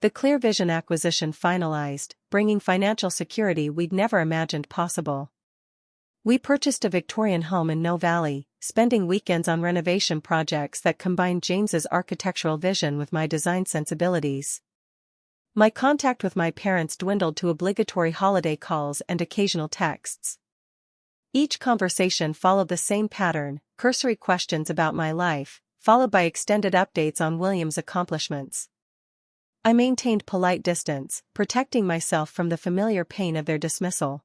The Clear Vision acquisition finalized, bringing financial security we'd never imagined possible. We purchased a Victorian home in No Valley, spending weekends on renovation projects that combined James's architectural vision with my design sensibilities. My contact with my parents dwindled to obligatory holiday calls and occasional texts. Each conversation followed the same pattern: cursory questions about my life, followed by extended updates on William's accomplishments. I maintained polite distance, protecting myself from the familiar pain of their dismissal.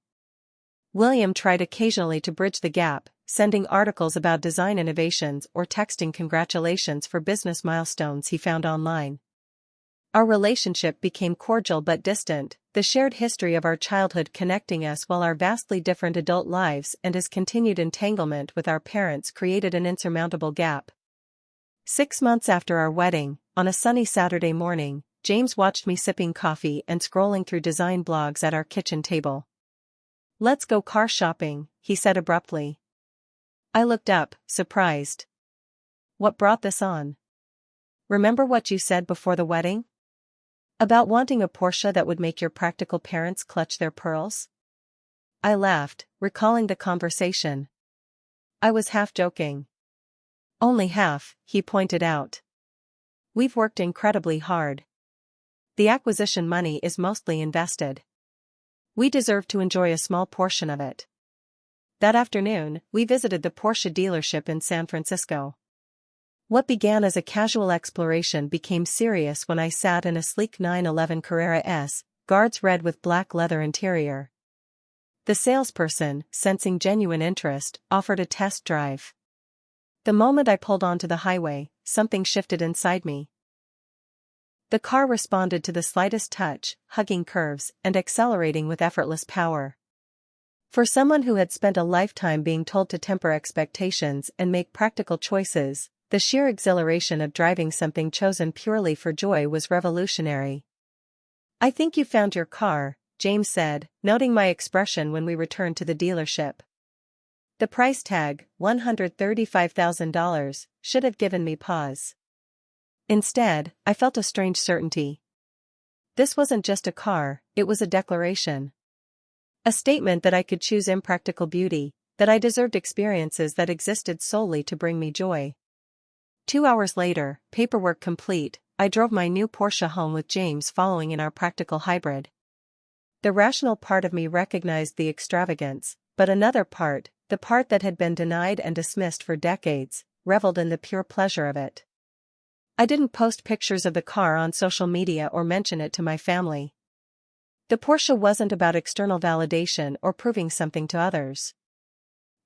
William tried occasionally to bridge the gap, sending articles about design innovations or texting congratulations for business milestones he found online. Our relationship became cordial but distant, the shared history of our childhood connecting us while our vastly different adult lives and his continued entanglement with our parents created an insurmountable gap. 6 months after our wedding, on a sunny Saturday morning, James watched me sipping coffee and scrolling through design blogs at our kitchen table. "Let's go car shopping," he said abruptly. I looked up, surprised. "What brought this on? Remember what you said before the wedding? About wanting a Porsche that would make your practical parents clutch their pearls?" I laughed, recalling the conversation. I was half joking. "Only half," he pointed out. "We've worked incredibly hard. The acquisition money is mostly invested. We deserve to enjoy a small portion of it." That afternoon, we visited the Porsche dealership in San Francisco. What began as a casual exploration became serious when I sat in a sleek 911 Carrera S, guards red with black leather interior. The salesperson, sensing genuine interest, offered a test drive. The moment I pulled onto the highway, something shifted inside me. The car responded to the slightest touch, hugging curves and accelerating with effortless power. For someone who had spent a lifetime being told to temper expectations and make practical choices, the sheer exhilaration of driving something chosen purely for joy was revolutionary. "I think you found your car," James said, noting my expression when we returned to the dealership. The price tag, $135,000, should have given me pause. Instead, I felt a strange certainty. This wasn't just a car, it was a declaration. A statement that I could choose impractical beauty, that I deserved experiences that existed solely to bring me joy. 2 hours later, paperwork complete, I drove my new Porsche home with James following in our practical hybrid. The rational part of me recognized the extravagance, but another part, the part that had been denied and dismissed for decades, reveled in the pure pleasure of it. I didn't post pictures of the car on social media or mention it to my family. The Porsche wasn't about external validation or proving something to others.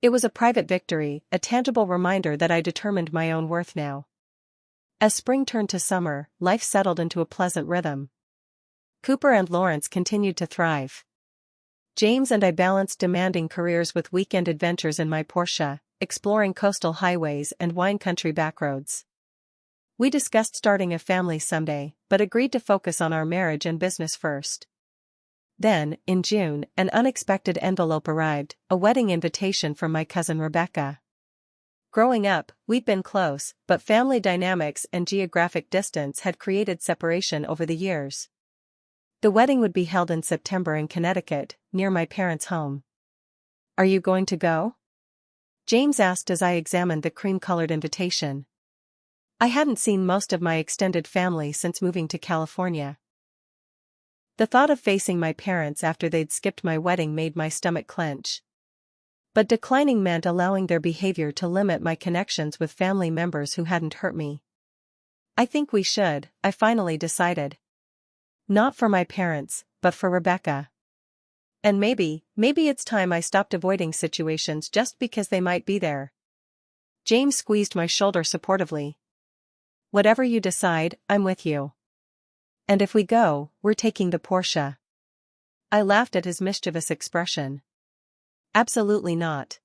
It was a private victory, a tangible reminder that I determined my own worth now. As spring turned to summer, life settled into a pleasant rhythm. Cooper and Lawrence continued to thrive. James and I balanced demanding careers with weekend adventures in my Porsche, exploring coastal highways and wine country backroads. We discussed starting a family someday, but agreed to focus on our marriage and business first. Then, in June, an unexpected envelope arrived, a wedding invitation from my cousin Rebecca. Growing up, we'd been close, but family dynamics and geographic distance had created separation over the years. The wedding would be held in September in Connecticut, near my parents' home. "Are you going to go?" James asked as I examined the cream-colored invitation. I hadn't seen most of my extended family since moving to California. The thought of facing my parents after they'd skipped my wedding made my stomach clench. But declining meant allowing their behavior to limit my connections with family members who hadn't hurt me. "I think we should," I finally decided. Not for my parents, but for Rebecca. And maybe it's time I stopped avoiding situations just because they might be there. James squeezed my shoulder supportively. "Whatever you decide, I'm with you. And if we go, we're taking the Porsche." I laughed at his mischievous expression. "Absolutely not.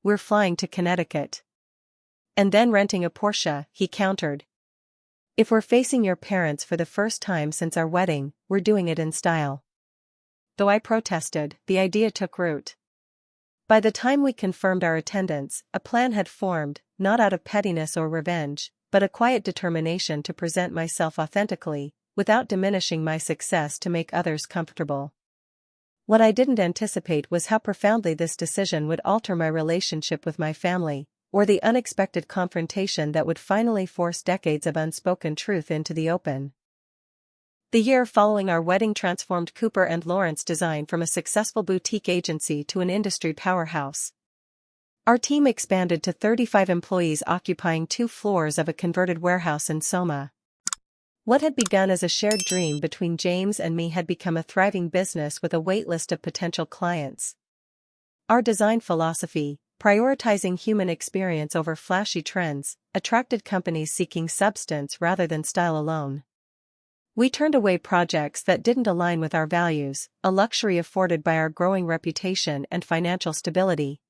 We're flying to Connecticut. And then renting a Porsche," he countered. "If we're facing your parents for the first time since our wedding, we're doing it in style." Though I protested, the idea took root. By the time we confirmed our attendance, a plan had formed, not out of pettiness or revenge, but a quiet determination to present myself authentically, without diminishing my success to make others comfortable. What I didn't anticipate was how profoundly this decision would alter my relationship with my family, or the unexpected confrontation that would finally force decades of unspoken truth into the open. The year following our wedding transformed Cooper and Lawrence Design from a successful boutique agency to an industry powerhouse. Our team expanded to 35 employees occupying 2 floors of a converted warehouse in Soma. What had begun as a shared dream between James and me had become a thriving business with a waitlist of potential clients. Our design philosophy, prioritizing human experience over flashy trends, attracted companies seeking substance rather than style alone. We turned away projects that didn't align with our values, a luxury afforded by our growing reputation and financial stability.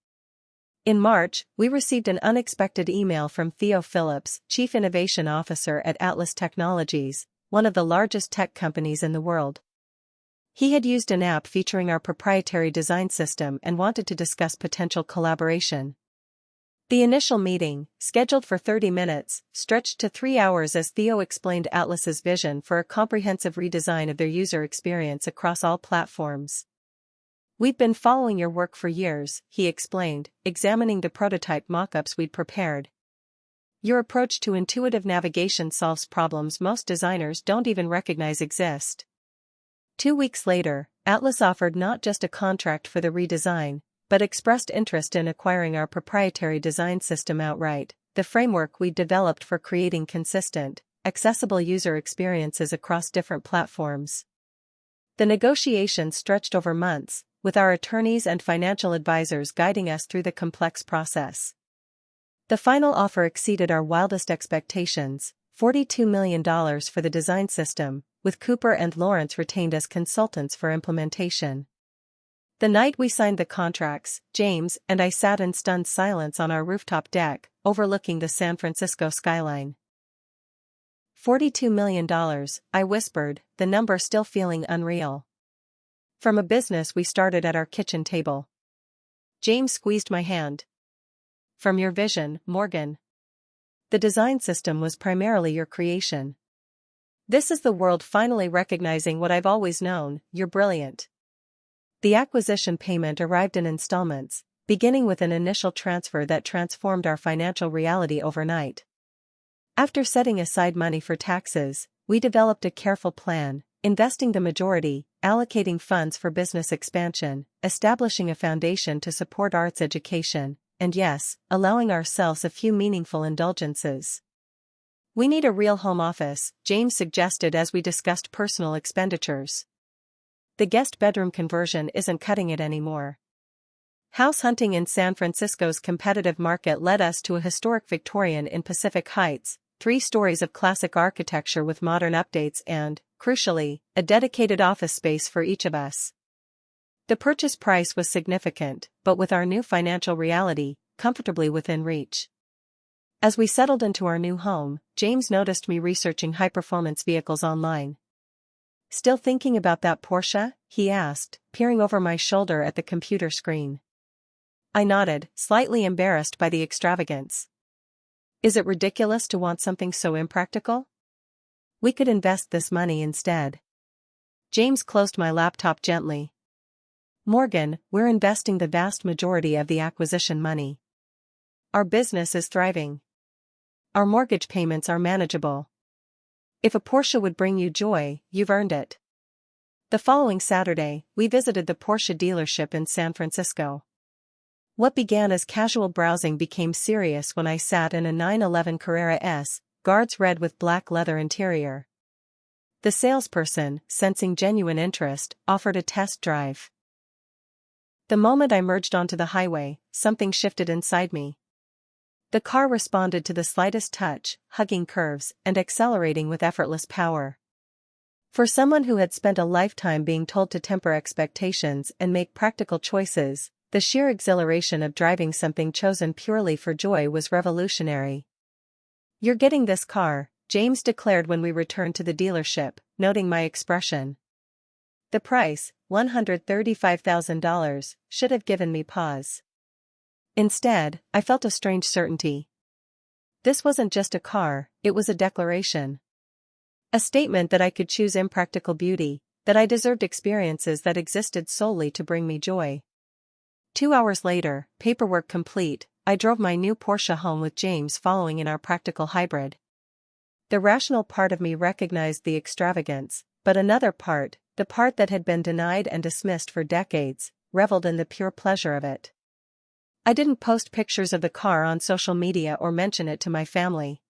In March, we received an unexpected email from Theo Phillips, Chief Innovation Officer at Atlas Technologies, one of the largest tech companies in the world. He had used an app featuring our proprietary design system and wanted to discuss potential collaboration. The initial meeting, scheduled for 30 minutes, stretched to 3 hours as Theo explained Atlas's vision for a comprehensive redesign of their user experience across all platforms. "We've been following your work for years," he explained, examining the prototype mock-ups we'd prepared. "Your approach to intuitive navigation solves problems most designers don't even recognize exist." 2 weeks later, Atlas offered not just a contract for the redesign, but expressed interest in acquiring our proprietary design system outright, the framework we developed for creating consistent, accessible user experiences across different platforms. The negotiations stretched over months, with our attorneys and financial advisors guiding us through the complex process. The final offer exceeded our wildest expectations, $42 million for the design system, with Cooper and Lawrence retained as consultants for implementation. The night we signed the contracts, James and I sat in stunned silence on our rooftop deck, overlooking the San Francisco skyline. $42 million, I whispered, the number still feeling unreal. From a business we started at our kitchen table. James squeezed my hand. From your vision, Morgan. The design system was primarily your creation. This is the world finally recognizing what I've always known, you're brilliant. The acquisition payment arrived in installments, beginning with an initial transfer that transformed our financial reality overnight. After setting aside money for taxes, we developed a careful plan, investing the majority, allocating funds for business expansion, establishing a foundation to support arts education, and yes, allowing ourselves a few meaningful indulgences. "We need a real home office," James suggested as we discussed personal expenditures. "The guest bedroom conversion isn't cutting it anymore." House hunting in San Francisco's competitive market led us to a historic Victorian in Pacific Heights, 3 stories of classic architecture with modern updates and, crucially, a dedicated office space for each of us. The purchase price was significant, but with our new financial reality, comfortably within reach. As we settled into our new home, James noticed me researching high-performance vehicles online. "Still thinking about that Porsche?" he asked, peering over my shoulder at the computer screen. I nodded, slightly embarrassed by the extravagance. "Is it ridiculous to want something so impractical? We could invest this money instead." James closed my laptop gently. "Morgan, we're investing the vast majority of the acquisition money. Our business is thriving. Our mortgage payments are manageable. If a Porsche would bring you joy, you've earned it." The following Saturday, we visited the Porsche dealership in San Francisco. What began as casual browsing became serious when I sat in a 911 Carrera S, guards red with black leather interior. The salesperson, sensing genuine interest, offered a test drive. The moment I merged onto the highway, something shifted inside me. The car responded to the slightest touch, hugging curves and accelerating with effortless power. For someone who had spent a lifetime being told to temper expectations and make practical choices, the sheer exhilaration of driving something chosen purely for joy was revolutionary. "You're getting this car," James declared when we returned to the dealership, noting my expression. The price, $135,000, should have given me pause. Instead, I felt a strange certainty. This wasn't just a car, it was a declaration. A statement that I could choose impractical beauty, that I deserved experiences that existed solely to bring me joy. 2 hours later, paperwork complete, I drove my new Porsche home with James following in our practical hybrid. The rational part of me recognized the extravagance, but another part, the part that had been denied and dismissed for decades, reveled in the pure pleasure of it. I didn't post pictures of the car on social media or mention it to my family.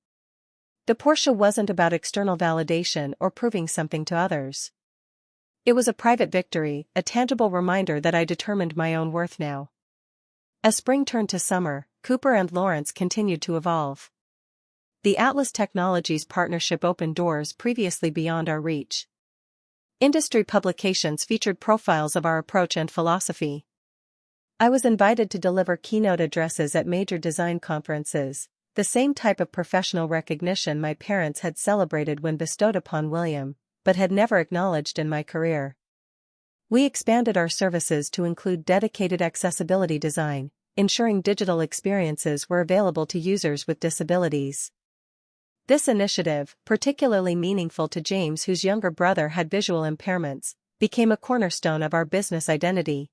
The Porsche wasn't about external validation or proving something to others. It was a private victory, a tangible reminder that I determined my own worth now. As spring turned to summer, Cooper and Lawrence continued to evolve. The Atlas Technologies partnership opened doors previously beyond our reach. Industry publications featured profiles of our approach and philosophy. I was invited to deliver keynote addresses at major design conferences, the same type of professional recognition my parents had celebrated when bestowed upon William, but had never acknowledged in my career. We expanded our services to include dedicated accessibility design, ensuring digital experiences were available to users with disabilities. This initiative, particularly meaningful to James, whose younger brother had visual impairments, became a cornerstone of our business identity.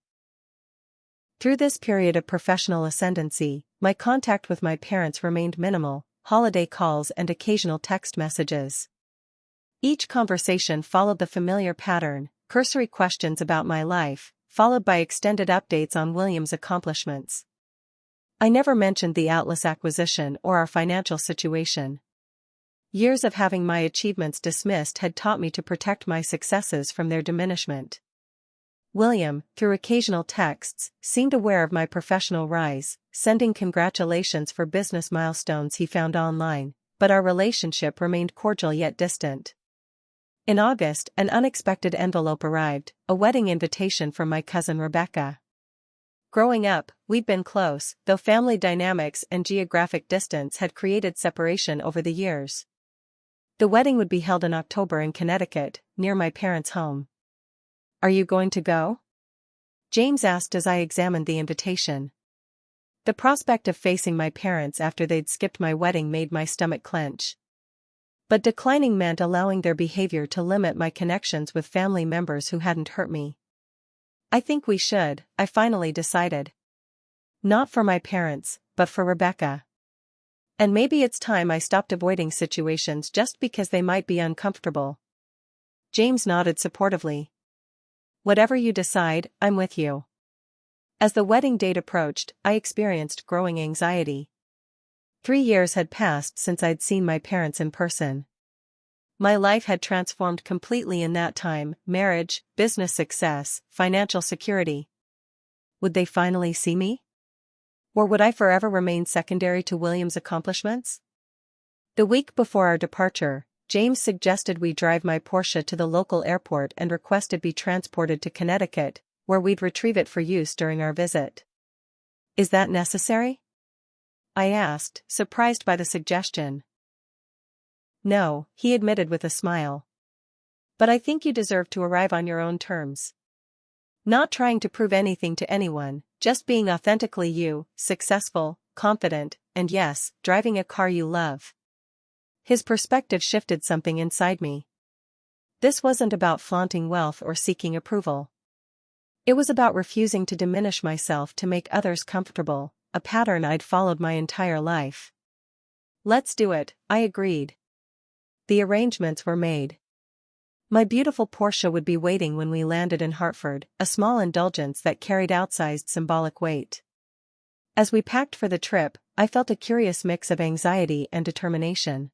Through this period of professional ascendancy, my contact with my parents remained minimal, holiday calls and occasional text messages. Each conversation followed the familiar pattern, cursory questions about my life, followed by extended updates on William's accomplishments. I never mentioned the Atlas acquisition or our financial situation. Years of having my achievements dismissed had taught me to protect my successes from their diminishment. William, through occasional texts, seemed aware of my professional rise, sending congratulations for business milestones he found online, but our relationship remained cordial yet distant. In August, an unexpected envelope arrived, a wedding invitation from my cousin Rebecca. Growing up, we'd been close, though family dynamics and geographic distance had created separation over the years. The wedding would be held in October in Connecticut, near my parents' home. "Are you going to go?" James asked as I examined the invitation. The prospect of facing my parents after they'd skipped my wedding made my stomach clench. But declining meant allowing their behavior to limit my connections with family members who hadn't hurt me. "I think we should," I finally decided. "Not for my parents, but for Rebecca. And maybe it's time I stopped avoiding situations just because they might be uncomfortable." James nodded supportively. "Whatever you decide, I'm with you." As the wedding date approached, I experienced growing anxiety. 3 years had passed since I'd seen my parents in person. My life had transformed completely in that time: marriage, business success, financial security. Would they finally see me? Or would I forever remain secondary to William's accomplishments? The week before our departure, James suggested we drive my Porsche to the local airport and requested be transported to Connecticut, where we'd retrieve it for use during our visit. "Is that necessary?" I asked, surprised by the suggestion. "No," he admitted with a smile. "But I think you deserve to arrive on your own terms. Not trying to prove anything to anyone, just being authentically you, successful, confident, and yes, driving a car you love." His perspective shifted something inside me. This wasn't about flaunting wealth or seeking approval. It was about refusing to diminish myself to make others comfortable, a pattern I'd followed my entire life. "Let's do it," I agreed. The arrangements were made. My beautiful Porsche would be waiting when we landed in Hartford, a small indulgence that carried outsized symbolic weight. As we packed for the trip, I felt a curious mix of anxiety and determination.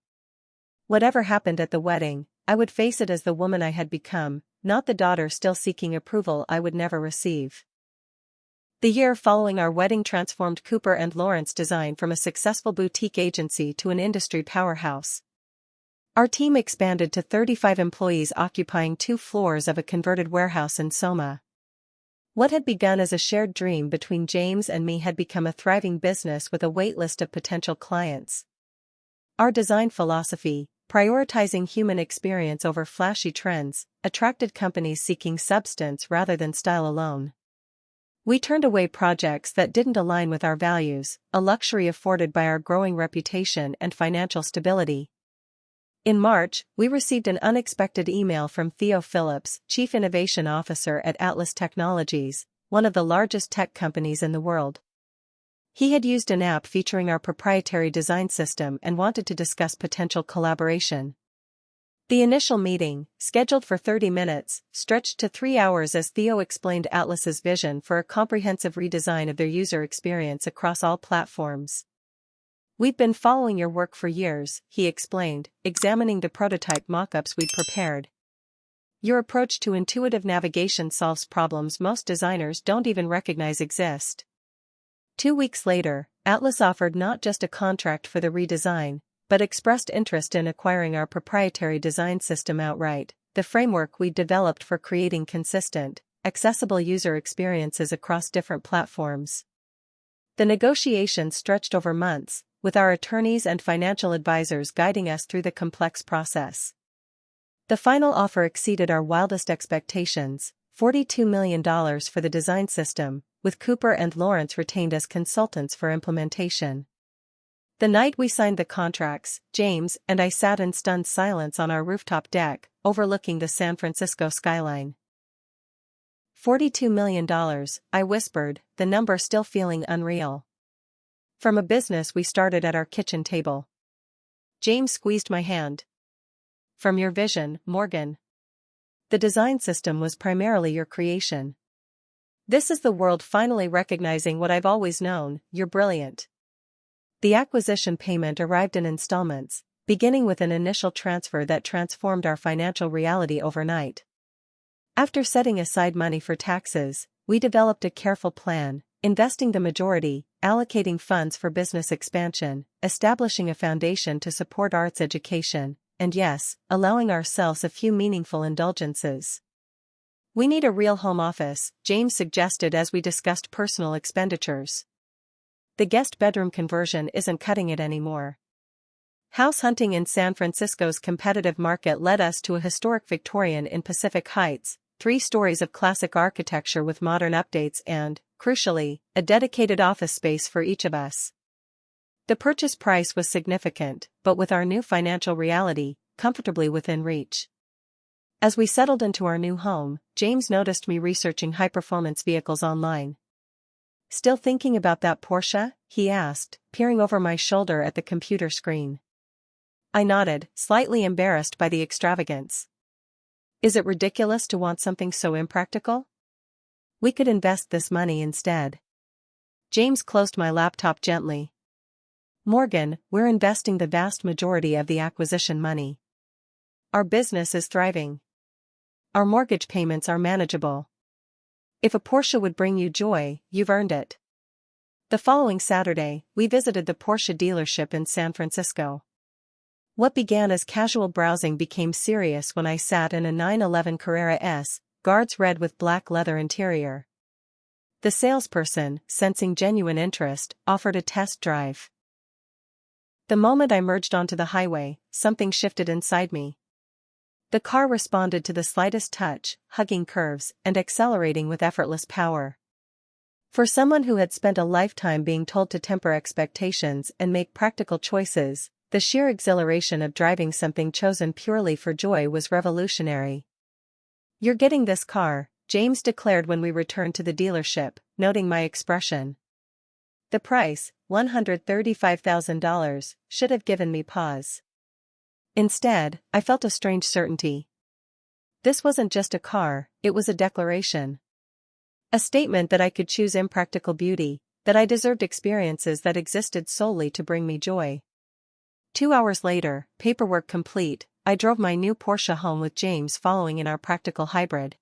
Whatever happened at the wedding, I would face it as the woman I had become, not the daughter still seeking approval I would never receive. The year following our wedding transformed Cooper and Lawrence Design from a successful boutique agency to an industry powerhouse. Our team expanded to 35 employees occupying 2 floors of a converted warehouse in Soma. What had begun as a shared dream between James and me had become a thriving business with a waitlist of potential clients. Our design philosophy, prioritizing human experience over flashy trends, attracted companies seeking substance rather than style alone. We turned away projects that didn't align with our values, a luxury afforded by our growing reputation and financial stability. In March, we received an unexpected email from Theo Phillips, Chief Innovation Officer at Atlas Technologies, one of the largest tech companies in the world. He had used an app featuring our proprietary design system and wanted to discuss potential collaboration. The initial meeting, scheduled for 30 minutes, stretched to 3 hours as Theo explained Atlas's vision for a comprehensive redesign of their user experience across all platforms. "We've been following your work for years," he explained, examining the prototype mock-ups we'd prepared. "Your approach to intuitive navigation solves problems most designers don't even recognize exist." 2 weeks later, Atlas offered not just a contract for the redesign, but expressed interest in acquiring our proprietary design system outright, the framework we developed for creating consistent, accessible user experiences across different platforms. The negotiations stretched over months, with our attorneys and financial advisors guiding us through the complex process. The final offer exceeded our wildest expectations, $42 million for the design system, with Cooper and Lawrence retained as consultants for implementation. The night we signed the contracts, James and I sat in stunned silence on our rooftop deck, overlooking the San Francisco skyline. $42 million, I whispered, the number still feeling unreal. "From a business we started at our kitchen table." James squeezed my hand. "From your vision, Morgan. The design system was primarily your creation. This is the world finally recognizing what I've always known: you're brilliant." The acquisition payment arrived in installments, beginning with an initial transfer that transformed our financial reality overnight. After setting aside money for taxes, we developed a careful plan, investing the majority, allocating funds for business expansion, establishing a foundation to support arts education, and yes, allowing ourselves a few meaningful indulgences. "We need a real home office," James suggested as we discussed personal expenditures. "The guest bedroom conversion isn't cutting it anymore." House hunting in San Francisco's competitive market led us to a historic Victorian in Pacific Heights, 3 stories of classic architecture with modern updates and, crucially, a dedicated office space for each of us. The purchase price was significant, but with our new financial reality, comfortably within reach. As we settled into our new home, James noticed me researching high-performance vehicles online. "Still thinking about that Porsche?" he asked, peering over my shoulder at the computer screen. I nodded, slightly embarrassed by the extravagance. "Is it ridiculous to want something so impractical? We could invest this money instead." James closed my laptop gently. "Morgan, we're investing the vast majority of the acquisition money. Our business is thriving. Our mortgage payments are manageable. If a Porsche would bring you joy, you've earned it." The following Saturday, we visited the Porsche dealership in San Francisco. What began as casual browsing became serious when I sat in a 911 Carrera S, guards red with black leather interior. The salesperson, sensing genuine interest, offered a test drive. The moment I merged onto the highway, something shifted inside me. The car responded to the slightest touch, hugging curves and accelerating with effortless power. For someone who had spent a lifetime being told to temper expectations and make practical choices, the sheer exhilaration of driving something chosen purely for joy was revolutionary. "You're getting this car," James declared when we returned to the dealership, noting my expression. The price, $135,000, should have given me pause. Instead, I felt a strange certainty. This wasn't just a car, it was a declaration. A statement that I could choose impractical beauty, that I deserved experiences that existed solely to bring me joy. 2 hours later, paperwork complete, I drove my new Porsche home with James following in our practical hybrid.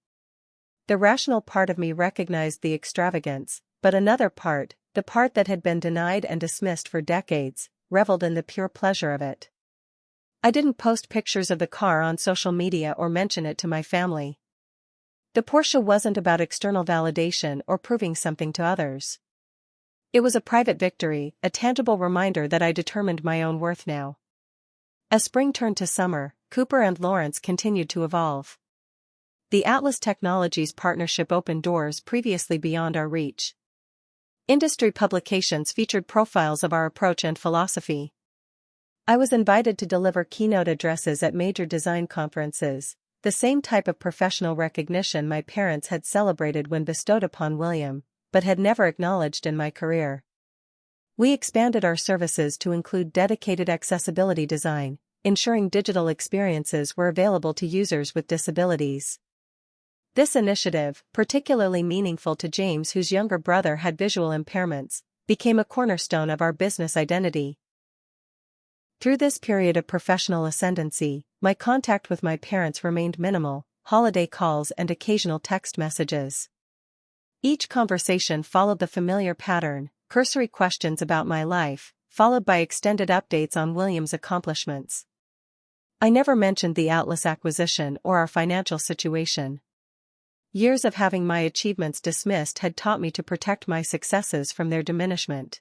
The rational part of me recognized the extravagance, but another part, the part that had been denied and dismissed for decades, reveled in the pure pleasure of it. I didn't post pictures of the car on social media or mention it to my family. The Porsche wasn't about external validation or proving something to others. It was a private victory, a tangible reminder that I determined my own worth now. As spring turned to summer, Cooper and Lawrence continued to evolve. The Atlas Technologies partnership opened doors previously beyond our reach. Industry publications featured profiles of our approach and philosophy. I was invited to deliver keynote addresses at major design conferences, the same type of professional recognition my parents had celebrated when bestowed upon William, but had never acknowledged in my career. We expanded our services to include dedicated accessibility design, ensuring digital experiences were available to users with disabilities. This initiative, particularly meaningful to James, whose younger brother had visual impairments, became a cornerstone of our business identity. Through this period of professional ascendancy, my contact with my parents remained minimal: holiday calls and occasional text messages. Each conversation followed the familiar pattern: cursory questions about my life, followed by extended updates on William's accomplishments. I never mentioned the Atlas acquisition or our financial situation. Years of having my achievements dismissed had taught me to protect my successes from their diminishment.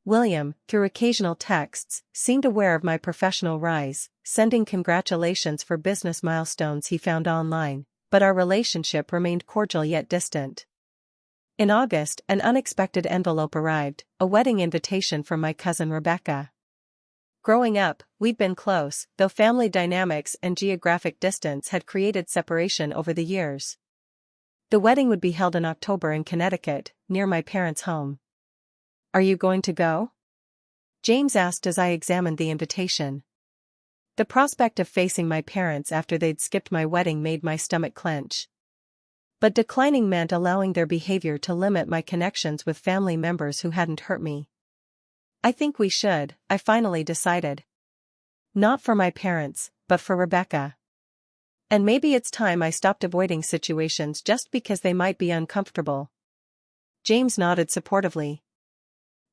William, through occasional texts, seemed aware of my professional rise, sending congratulations for business milestones he found online, but our relationship remained cordial yet distant. In August, an unexpected envelope arrived, a wedding invitation from my cousin Rebecca. Growing up, we'd been close, though family dynamics and geographic distance had created separation over the years. The wedding would be held in October in Connecticut, near my parents' home. "Are you going to go?" James asked as I examined the invitation. The prospect of facing my parents after they'd skipped my wedding made my stomach clench. But declining meant allowing their behavior to limit my connections with family members who hadn't hurt me. "I think we should," I finally decided. "Not for my parents, but for Rebecca. And maybe it's time I stopped avoiding situations just because they might be uncomfortable." James nodded supportively.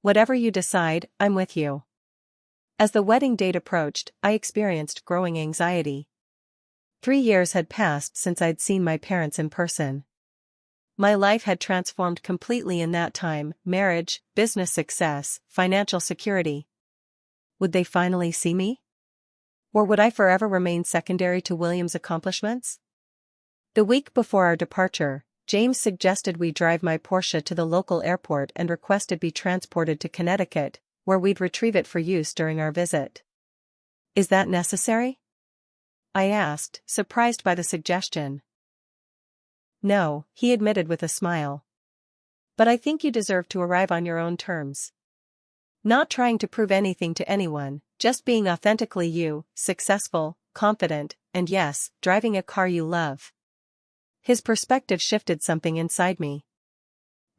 "Whatever you decide, I'm with you." As the wedding date approached, I experienced growing anxiety. 3 years had passed since I'd seen my parents in person. My life had transformed completely in that time: marriage, business success, financial security. Would they finally see me? Or would I forever remain secondary to William's accomplishments? The week before our departure, James suggested we drive my Porsche to the local airport and requested be transported to Connecticut, where we'd retrieve it for use during our visit. "Is that necessary?" I asked, surprised by the suggestion. "No," he admitted with a smile. "But I think you deserve to arrive on your own terms. Not trying to prove anything to anyone, just being authentically you, successful, confident, and yes, driving a car you love." His perspective shifted something inside me.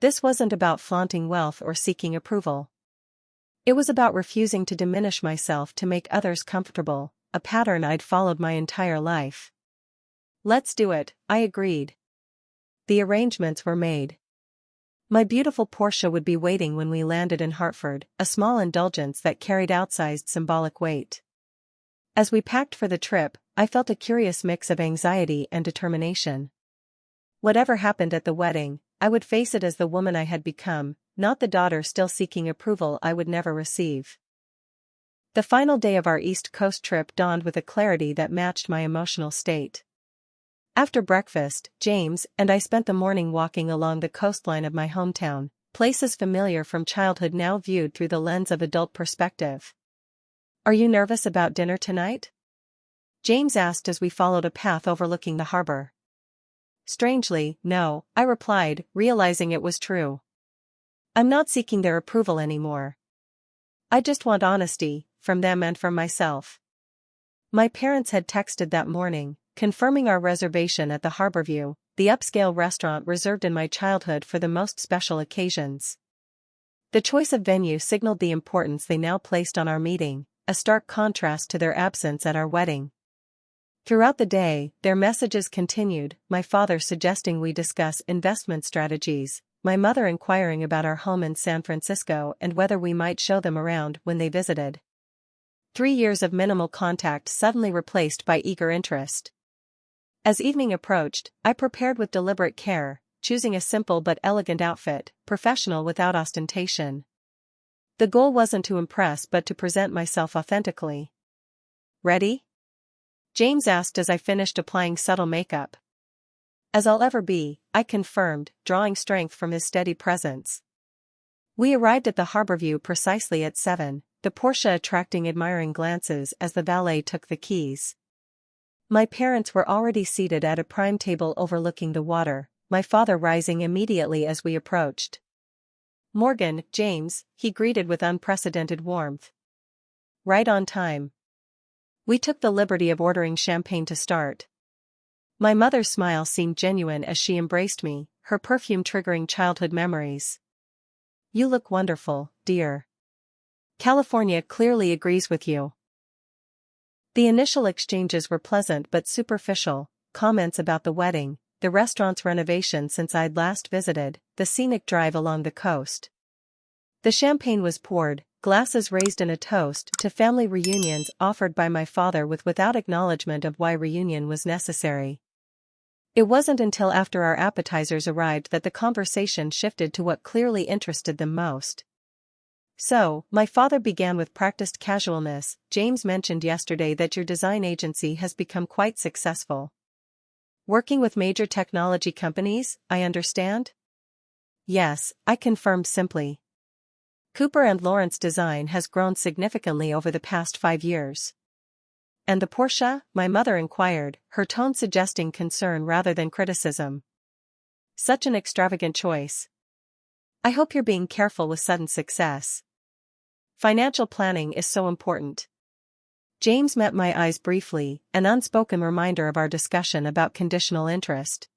This wasn't about flaunting wealth or seeking approval. It was about refusing to diminish myself to make others comfortable, a pattern I'd followed my entire life. "Let's do it," I agreed. The arrangements were made. My beautiful Porsche would be waiting when we landed in Hartford, a small indulgence that carried outsized symbolic weight. As we packed for the trip, I felt a curious mix of anxiety and determination. Whatever happened at the wedding, I would face it as the woman I had become, not the daughter still seeking approval I would never receive. The final day of our East Coast trip dawned with a clarity that matched my emotional state. After breakfast, James and I spent the morning walking along the coastline of my hometown, places familiar from childhood now viewed through the lens of adult perspective. "Are you nervous about dinner tonight?" James asked as we followed a path overlooking the harbor. Strangely, no, I replied, realizing it was true. I'm not seeking their approval anymore. I just want honesty, from them and from myself. My parents had texted that morning, confirming our reservation at the Harborview, the upscale restaurant reserved in my childhood for the most special occasions. The choice of venue signaled the importance they now placed on our meeting, a stark contrast to their absence at our wedding. Throughout the day, their messages continued, my father suggesting we discuss investment strategies, my mother inquiring about our home in San Francisco and whether we might show them around when they visited. 3 years of minimal contact suddenly replaced by eager interest. As evening approached, I prepared with deliberate care, choosing a simple but elegant outfit, professional without ostentation. The goal wasn't to impress but to present myself authentically. "Ready?" James asked as I finished applying subtle makeup. "As I'll ever be," I confirmed, drawing strength from his steady presence. We arrived at the Harborview precisely at 7, the Porsche attracting admiring glances as the valet took the keys. My parents were already seated at a prime table overlooking the water, my father rising immediately as we approached. "Morgan, James," he greeted with unprecedented warmth. "Right on time." We took the liberty of ordering champagne to start. My mother's smile seemed genuine as she embraced me, her perfume triggering childhood memories. You look wonderful, dear. California clearly agrees with you. The initial exchanges were pleasant but superficial, comments about the wedding, the restaurant's renovation since I'd last visited, the scenic drive along the coast. The champagne was poured, glasses raised in a toast to family reunions offered by my father without acknowledgement of why reunion was necessary. It wasn't until after our appetizers arrived that the conversation shifted to what clearly interested them most. So, my father began with practiced casualness. James mentioned yesterday that your design agency has become quite successful. Working with major technology companies, I understand? Yes, I confirmed simply. Cooper and Lawrence Design has grown significantly over the past 5 years. And the Porsche? My mother inquired, her tone suggesting concern rather than criticism. Such an extravagant choice. I hope you're being careful with sudden success. Financial planning is so important. James met my eyes briefly, an unspoken reminder of our discussion about conditional interest.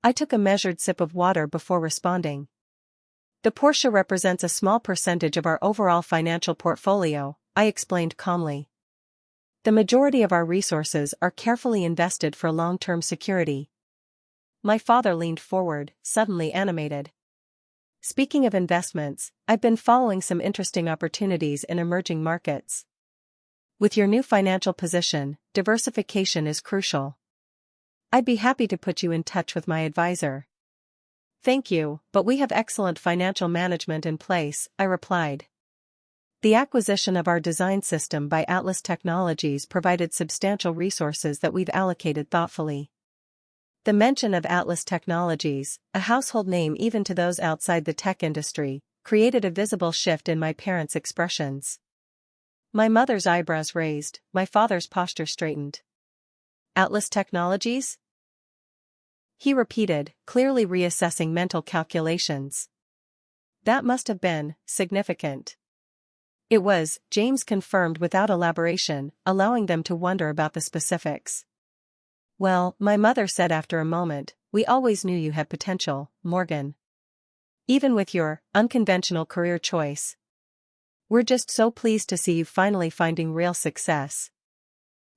I took a measured sip of water before responding. The Porsche represents a small percentage of our overall financial portfolio, I explained calmly. The majority of our resources are carefully invested for long-term security. My father leaned forward, suddenly animated. Speaking of investments, I've been following some interesting opportunities in emerging markets. With your new financial position, diversification is crucial. I'd be happy to put you in touch with my advisor. Thank you, but we have excellent financial management in place, I replied. The acquisition of our design system by Atlas Technologies provided substantial resources that we've allocated thoughtfully. The mention of Atlas Technologies, a household name even to those outside the tech industry, created a visible shift in my parents' expressions. My mother's eyebrows raised, my father's posture straightened. Atlas Technologies? He repeated, clearly reassessing mental calculations. That must have been significant. It was, James confirmed without elaboration, allowing them to wonder about the specifics. Well, my mother said after a moment, we always knew you had potential, Morgan. Even with your unconventional career choice. We're just so pleased to see you finally finding real success.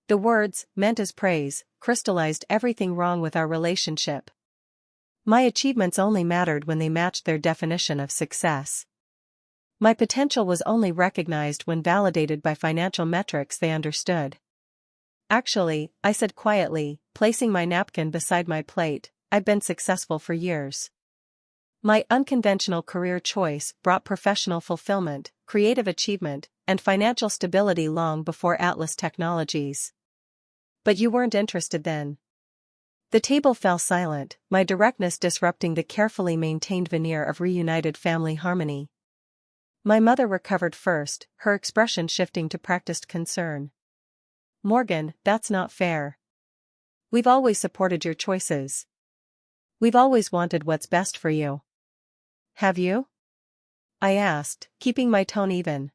The words, meant as praise, crystallized everything wrong with our relationship. My achievements only mattered when they matched their definition of success. My potential was only recognized when validated by financial metrics they understood. Actually, I said quietly, placing my napkin beside my plate, I've been successful for years. My unconventional career choice brought professional fulfillment, creative achievement, and financial stability long before Atlas Technologies. But you weren't interested then. The table fell silent, my directness disrupting the carefully maintained veneer of reunited family harmony. My mother recovered first, her expression shifting to practiced concern. Morgan, that's not fair. We've always supported your choices. We've always wanted what's best for you. Have you? I asked, keeping my tone even.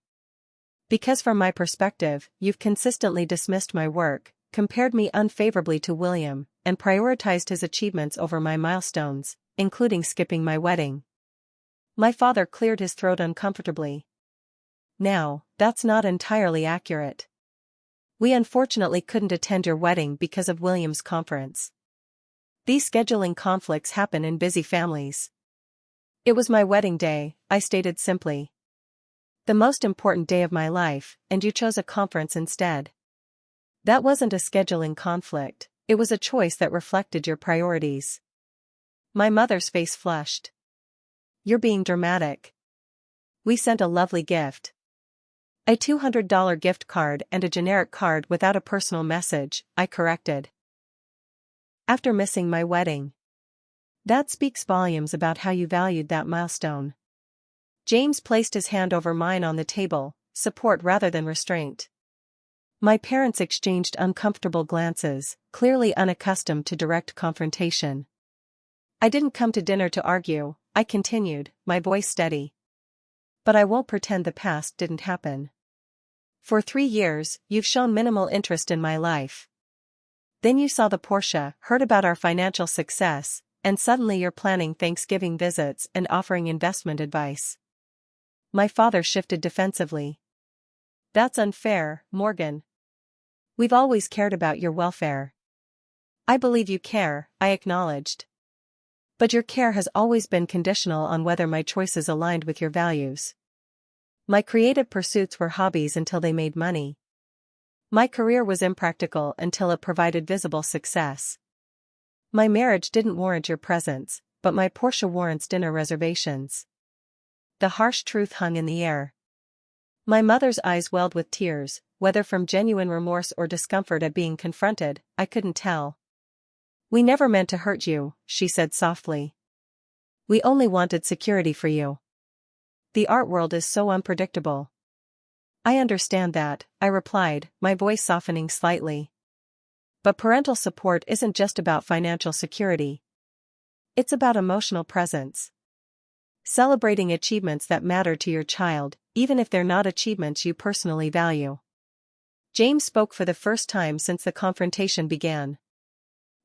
Because from my perspective, you've consistently dismissed my work, compared me unfavorably to William, and prioritized his achievements over my milestones, including skipping my wedding. My father cleared his throat uncomfortably. Now, that's not entirely accurate. We unfortunately couldn't attend your wedding because of William's conference. These scheduling conflicts happen in busy families. It was my wedding day, I stated simply. The most important day of my life, and you chose a conference instead. That wasn't a scheduling conflict, it was a choice that reflected your priorities. My mother's face flushed. You're being dramatic. We sent a lovely gift. A $200 gift card and a generic card without a personal message, I corrected. After missing my wedding. That speaks volumes about how you valued that milestone. James placed his hand over mine on the table, support rather than restraint. My parents exchanged uncomfortable glances, clearly unaccustomed to direct confrontation. I didn't come to dinner to argue, I continued, my voice steady. But I won't pretend the past didn't happen. For 3 years, you've shown minimal interest in my life. Then you saw the Porsche, heard about our financial success, and suddenly you're planning Thanksgiving visits and offering investment advice. My father shifted defensively. That's unfair, Morgan. We've always cared about your welfare. I believe you care, I acknowledged. But your care has always been conditional on whether my choices aligned with your values. My creative pursuits were hobbies until they made money. My career was impractical until it provided visible success. My marriage didn't warrant your presence, but my Porsche warrants dinner reservations. The harsh truth hung in the air. My mother's eyes welled with tears, whether from genuine remorse or discomfort at being confronted, I couldn't tell. We never meant to hurt you, she said softly. We only wanted security for you. The art world is so unpredictable. I understand that, I replied, my voice softening slightly. But parental support isn't just about financial security. It's about emotional presence. Celebrating achievements that matter to your child, even if they're not achievements you personally value. James spoke for the first time since the confrontation began.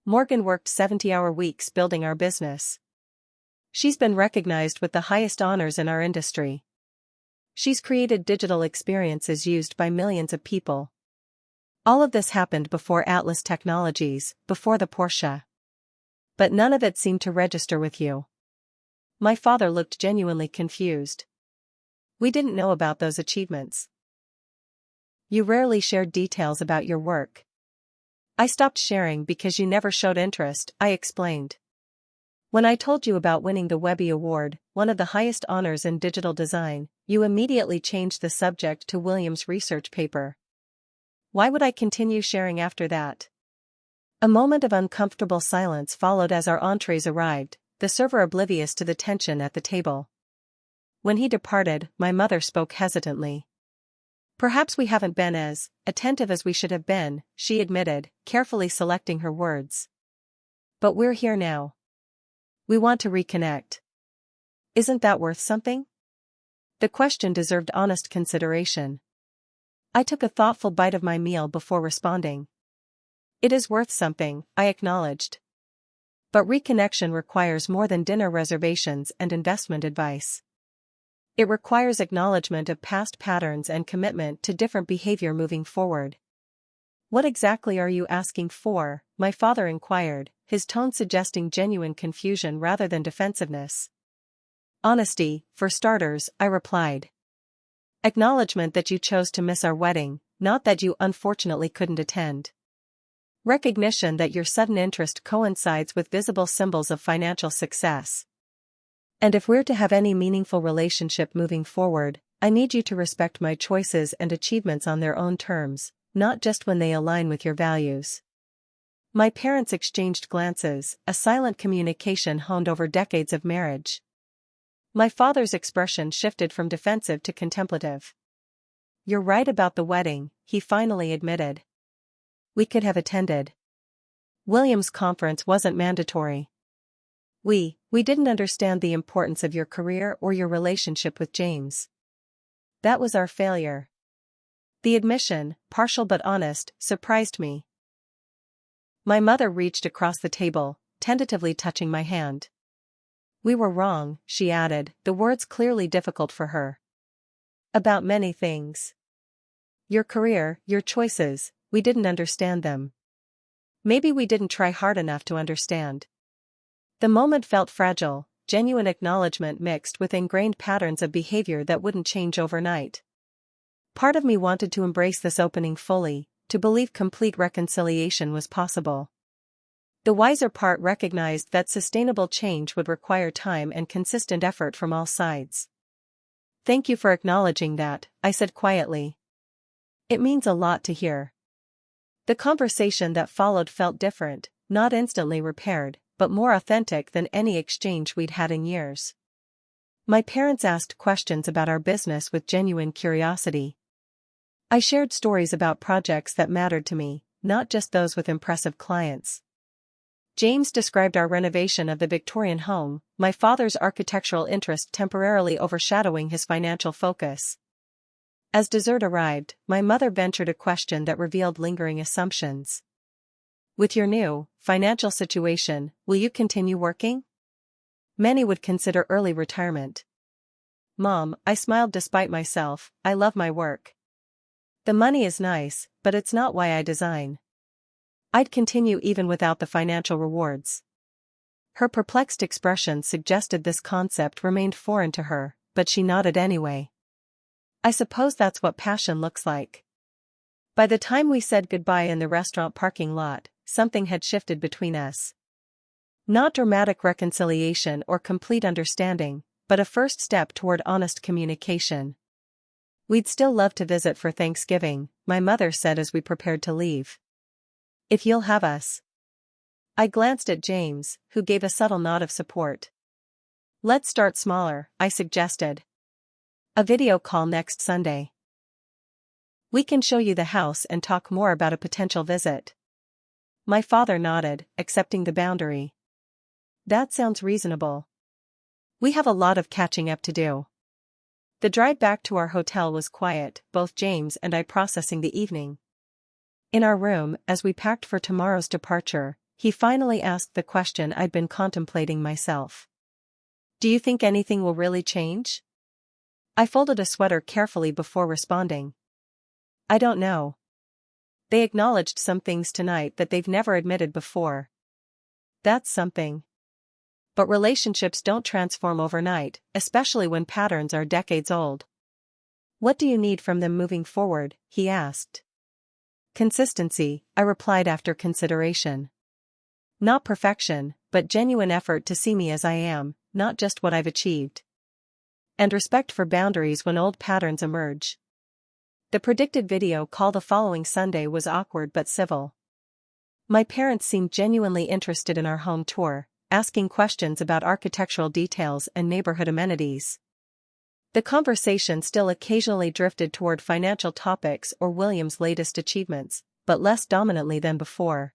Morgan worked 70-hour weeks building our business. She's been recognized with the highest honors in our industry. She's created digital experiences used by millions of people. All of this happened before Atlas Technologies, before the Porsche. But none of it seemed to register with you. My father looked genuinely confused. We didn't know about those achievements. You rarely shared details about your work. I stopped sharing because you never showed interest, I explained. When I told you about winning the Webby Award, one of the highest honors in digital design, you immediately changed the subject to William's research paper. Why would I continue sharing after that? A moment of uncomfortable silence followed as our entrees arrived, the server oblivious to the tension at the table. When he departed, my mother spoke hesitantly. Perhaps we haven't been as attentive as we should have been, she admitted, carefully selecting her words. But we're here now. We want to reconnect. Isn't that worth something? The question deserved honest consideration. I took a thoughtful bite of my meal before responding. It is worth something, I acknowledged. But reconnection requires more than dinner reservations and investment advice. It requires acknowledgement of past patterns and commitment to different behavior moving forward. What exactly are you asking for? My father inquired, his tone suggesting genuine confusion rather than defensiveness. Honesty, for starters, I replied. Acknowledgement that you chose to miss our wedding, not that you unfortunately couldn't attend. Recognition that your sudden interest coincides with visible symbols of financial success. And if we're to have any meaningful relationship moving forward, I need you to respect my choices and achievements on their own terms, not just when they align with your values. My parents exchanged glances, a silent communication honed over decades of marriage. My father's expression shifted from defensive to contemplative. You're right about the wedding, he finally admitted. We could have attended. William's conference wasn't mandatory. We didn't understand the importance of your career or your relationship with James. That was our failure. The admission, partial but honest, surprised me. My mother reached across the table, tentatively touching my hand. We were wrong, she added, the words clearly difficult for her. About many things. Your career, your choices, we didn't understand them. Maybe we didn't try hard enough to understand. The moment felt fragile, genuine acknowledgement mixed with ingrained patterns of behavior that wouldn't change overnight. Part of me wanted to embrace this opening fully, to believe complete reconciliation was possible. The wiser part recognized that sustainable change would require time and consistent effort from all sides. Thank you for acknowledging that, I said quietly. It means a lot to hear. The conversation that followed felt different, not instantly repaired, but more authentic than any exchange we'd had in years. My parents asked questions about our business with genuine curiosity. I shared stories about projects that mattered to me, not just those with impressive clients. James described our renovation of the Victorian home, my father's architectural interest temporarily overshadowing his financial focus. As dessert arrived, my mother ventured a question that revealed lingering assumptions. With your new, financial situation, will you continue working? Many would consider early retirement. Mom, I smiled despite myself, I love my work. The money is nice, but it's not why I design. I'd continue even without the financial rewards. Her perplexed expression suggested this concept remained foreign to her, but she nodded anyway. I suppose that's what passion looks like. By the time we said goodbye in the restaurant parking lot, something had shifted between us. Not dramatic reconciliation or complete understanding, but a first step toward honest communication. We'd still love to visit for Thanksgiving, my mother said as we prepared to leave. If you'll have us. I glanced at James, who gave a subtle nod of support. Let's start smaller, I suggested. A video call next Sunday. We can show you the house and talk more about a potential visit. My father nodded, accepting the boundary. That sounds reasonable. We have a lot of catching up to do. The drive back to our hotel was quiet, both James and I processing the evening. In our room, as we packed for tomorrow's departure, he finally asked the question I'd been contemplating myself. Do you think anything will really change? I folded a sweater carefully before responding. I don't know. They acknowledged some things tonight that they've never admitted before. That's something. But relationships don't transform overnight, especially when patterns are decades old. What do you need from them moving forward? He asked. Consistency, I replied after consideration. Not perfection, but genuine effort to see me as I am, not just what I've achieved. And respect for boundaries when old patterns emerge. The predicted video call the following Sunday was awkward but civil. My parents seemed genuinely interested in our home tour, asking questions about architectural details and neighborhood amenities. The conversation still occasionally drifted toward financial topics or William's latest achievements, but less dominantly than before.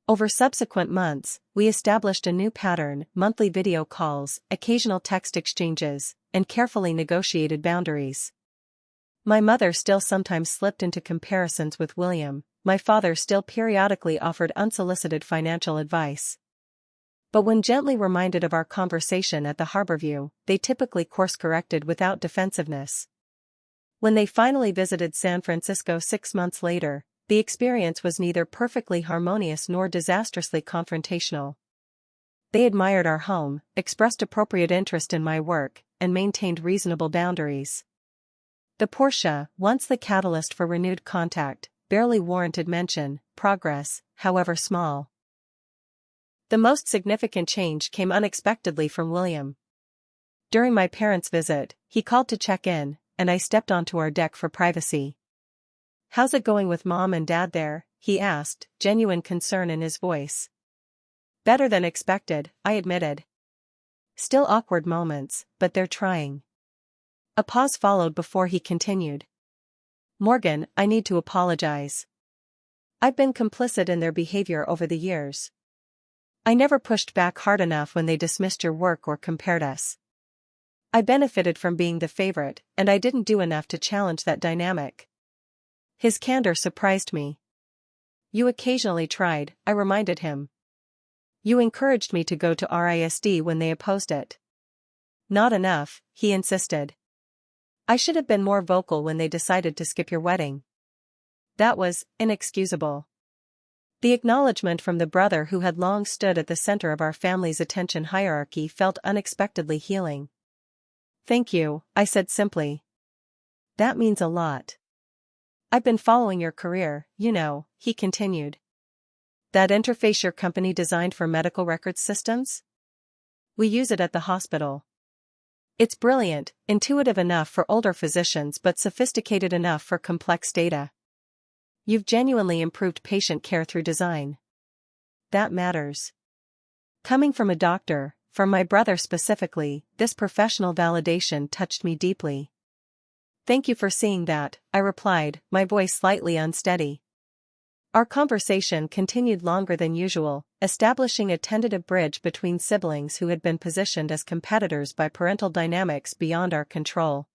Over subsequent months, we established a new pattern: monthly video calls, occasional text exchanges, and carefully negotiated boundaries. My mother still sometimes slipped into comparisons with William, my father still periodically offered unsolicited financial advice. But when gently reminded of our conversation at the Harborview, they typically course-corrected without defensiveness. When they finally visited San Francisco 6 months later, the experience was neither perfectly harmonious nor disastrously confrontational. They admired our home, expressed appropriate interest in my work, and maintained reasonable boundaries. The Porsche, once the catalyst for renewed contact, barely warranted mention, progress, however small. The most significant change came unexpectedly from William. During my parents' visit, he called to check in, and I stepped onto our deck for privacy. How's it going with Mom and Dad there? He asked, genuine concern in his voice. Better than expected, I admitted. Still awkward moments, but they're trying. A pause followed before he continued. Morgan, I need to apologize. I've been complicit in their behavior over the years. I never pushed back hard enough when they dismissed your work or compared us. I benefited from being the favorite, and I didn't do enough to challenge that dynamic. His candor surprised me. You occasionally tried, I reminded him. You encouraged me to go to RISD when they opposed it. Not enough, he insisted. I should have been more vocal when they decided to skip your wedding. That was inexcusable. The acknowledgement from the brother who had long stood at the center of our family's attention hierarchy felt unexpectedly healing. Thank you, I said simply. That means a lot. I've been following your career, you know, he continued. That interface your company designed for medical records systems? We use it at the hospital. It's brilliant, intuitive enough for older physicians but sophisticated enough for complex data. You've genuinely improved patient care through design. That matters. Coming from a doctor, from my brother specifically, this professional validation touched me deeply. Thank you for seeing that, I replied, my voice slightly unsteady. Our conversation continued longer than usual, establishing a tentative bridge between siblings who had been positioned as competitors by parental dynamics beyond our control.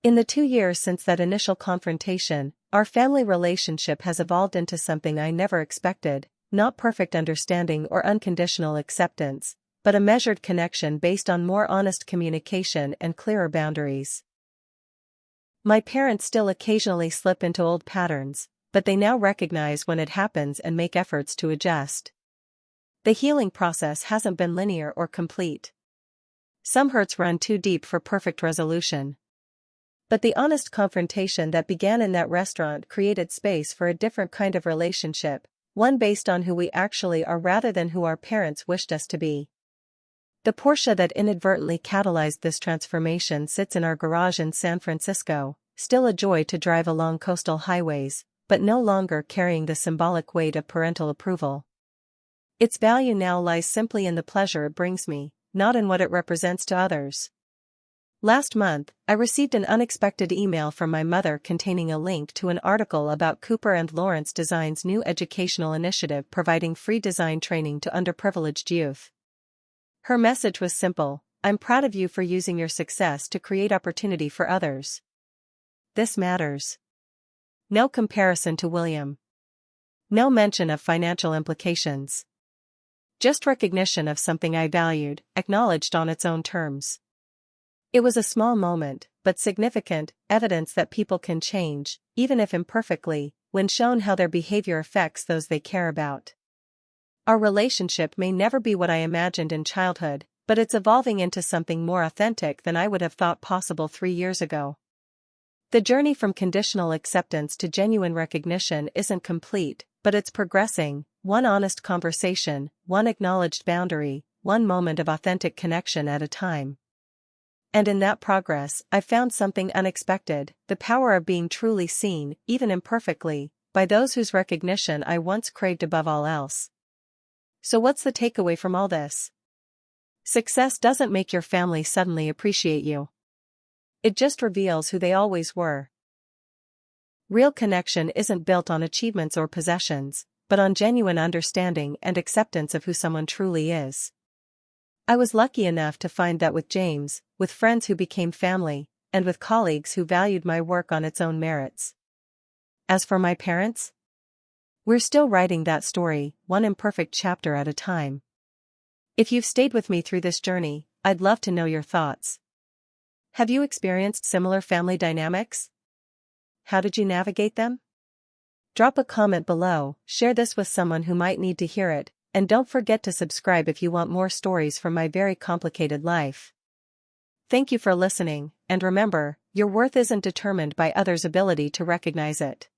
In the 2 years since that initial confrontation, our family relationship has evolved into something I never expected, not perfect understanding or unconditional acceptance, but a measured connection based on more honest communication and clearer boundaries. My parents still occasionally slip into old patterns, but they now recognize when it happens and make efforts to adjust. The healing process hasn't been linear or complete. Some hurts run too deep for perfect resolution. But the honest confrontation that began in that restaurant created space for a different kind of relationship, one based on who we actually are rather than who our parents wished us to be. The Porsche that inadvertently catalyzed this transformation sits in our garage in San Francisco, still a joy to drive along coastal highways, but no longer carrying the symbolic weight of parental approval. Its value now lies simply in the pleasure it brings me, not in what it represents to others. Last month, I received an unexpected email from my mother containing a link to an article about Cooper and Lawrence Design's new educational initiative providing free design training to underprivileged youth. Her message was simple: "I'm proud of you for using your success to create opportunity for others. This matters." No comparison to William. No mention of financial implications. Just recognition of something I valued, acknowledged on its own terms. It was a small moment, but significant, evidence that people can change, even if imperfectly, when shown how their behavior affects those they care about. Our relationship may never be what I imagined in childhood, but it's evolving into something more authentic than I would have thought possible 3 years ago. The journey from conditional acceptance to genuine recognition isn't complete, but it's progressing, one honest conversation, one acknowledged boundary, one moment of authentic connection at a time. And in that progress, I've found something unexpected: the power of being truly seen, even imperfectly, by those whose recognition I once craved above all else. So what's the takeaway from all this? Success doesn't make your family suddenly appreciate you. It just reveals who they always were. Real connection isn't built on achievements or possessions, but on genuine understanding and acceptance of who someone truly is. I was lucky enough to find that with James, with friends who became family, and with colleagues who valued my work on its own merits. As for my parents? We're still writing that story, one imperfect chapter at a time. If you've stayed with me through this journey, I'd love to know your thoughts. Have you experienced similar family dynamics? How did you navigate them? Drop a comment below, share this with someone who might need to hear it, and don't forget to subscribe if you want more stories from my very complicated life. Thank you for listening, and remember, your worth isn't determined by others' ability to recognize it.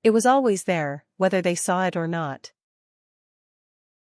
It was always there, whether they saw it or not.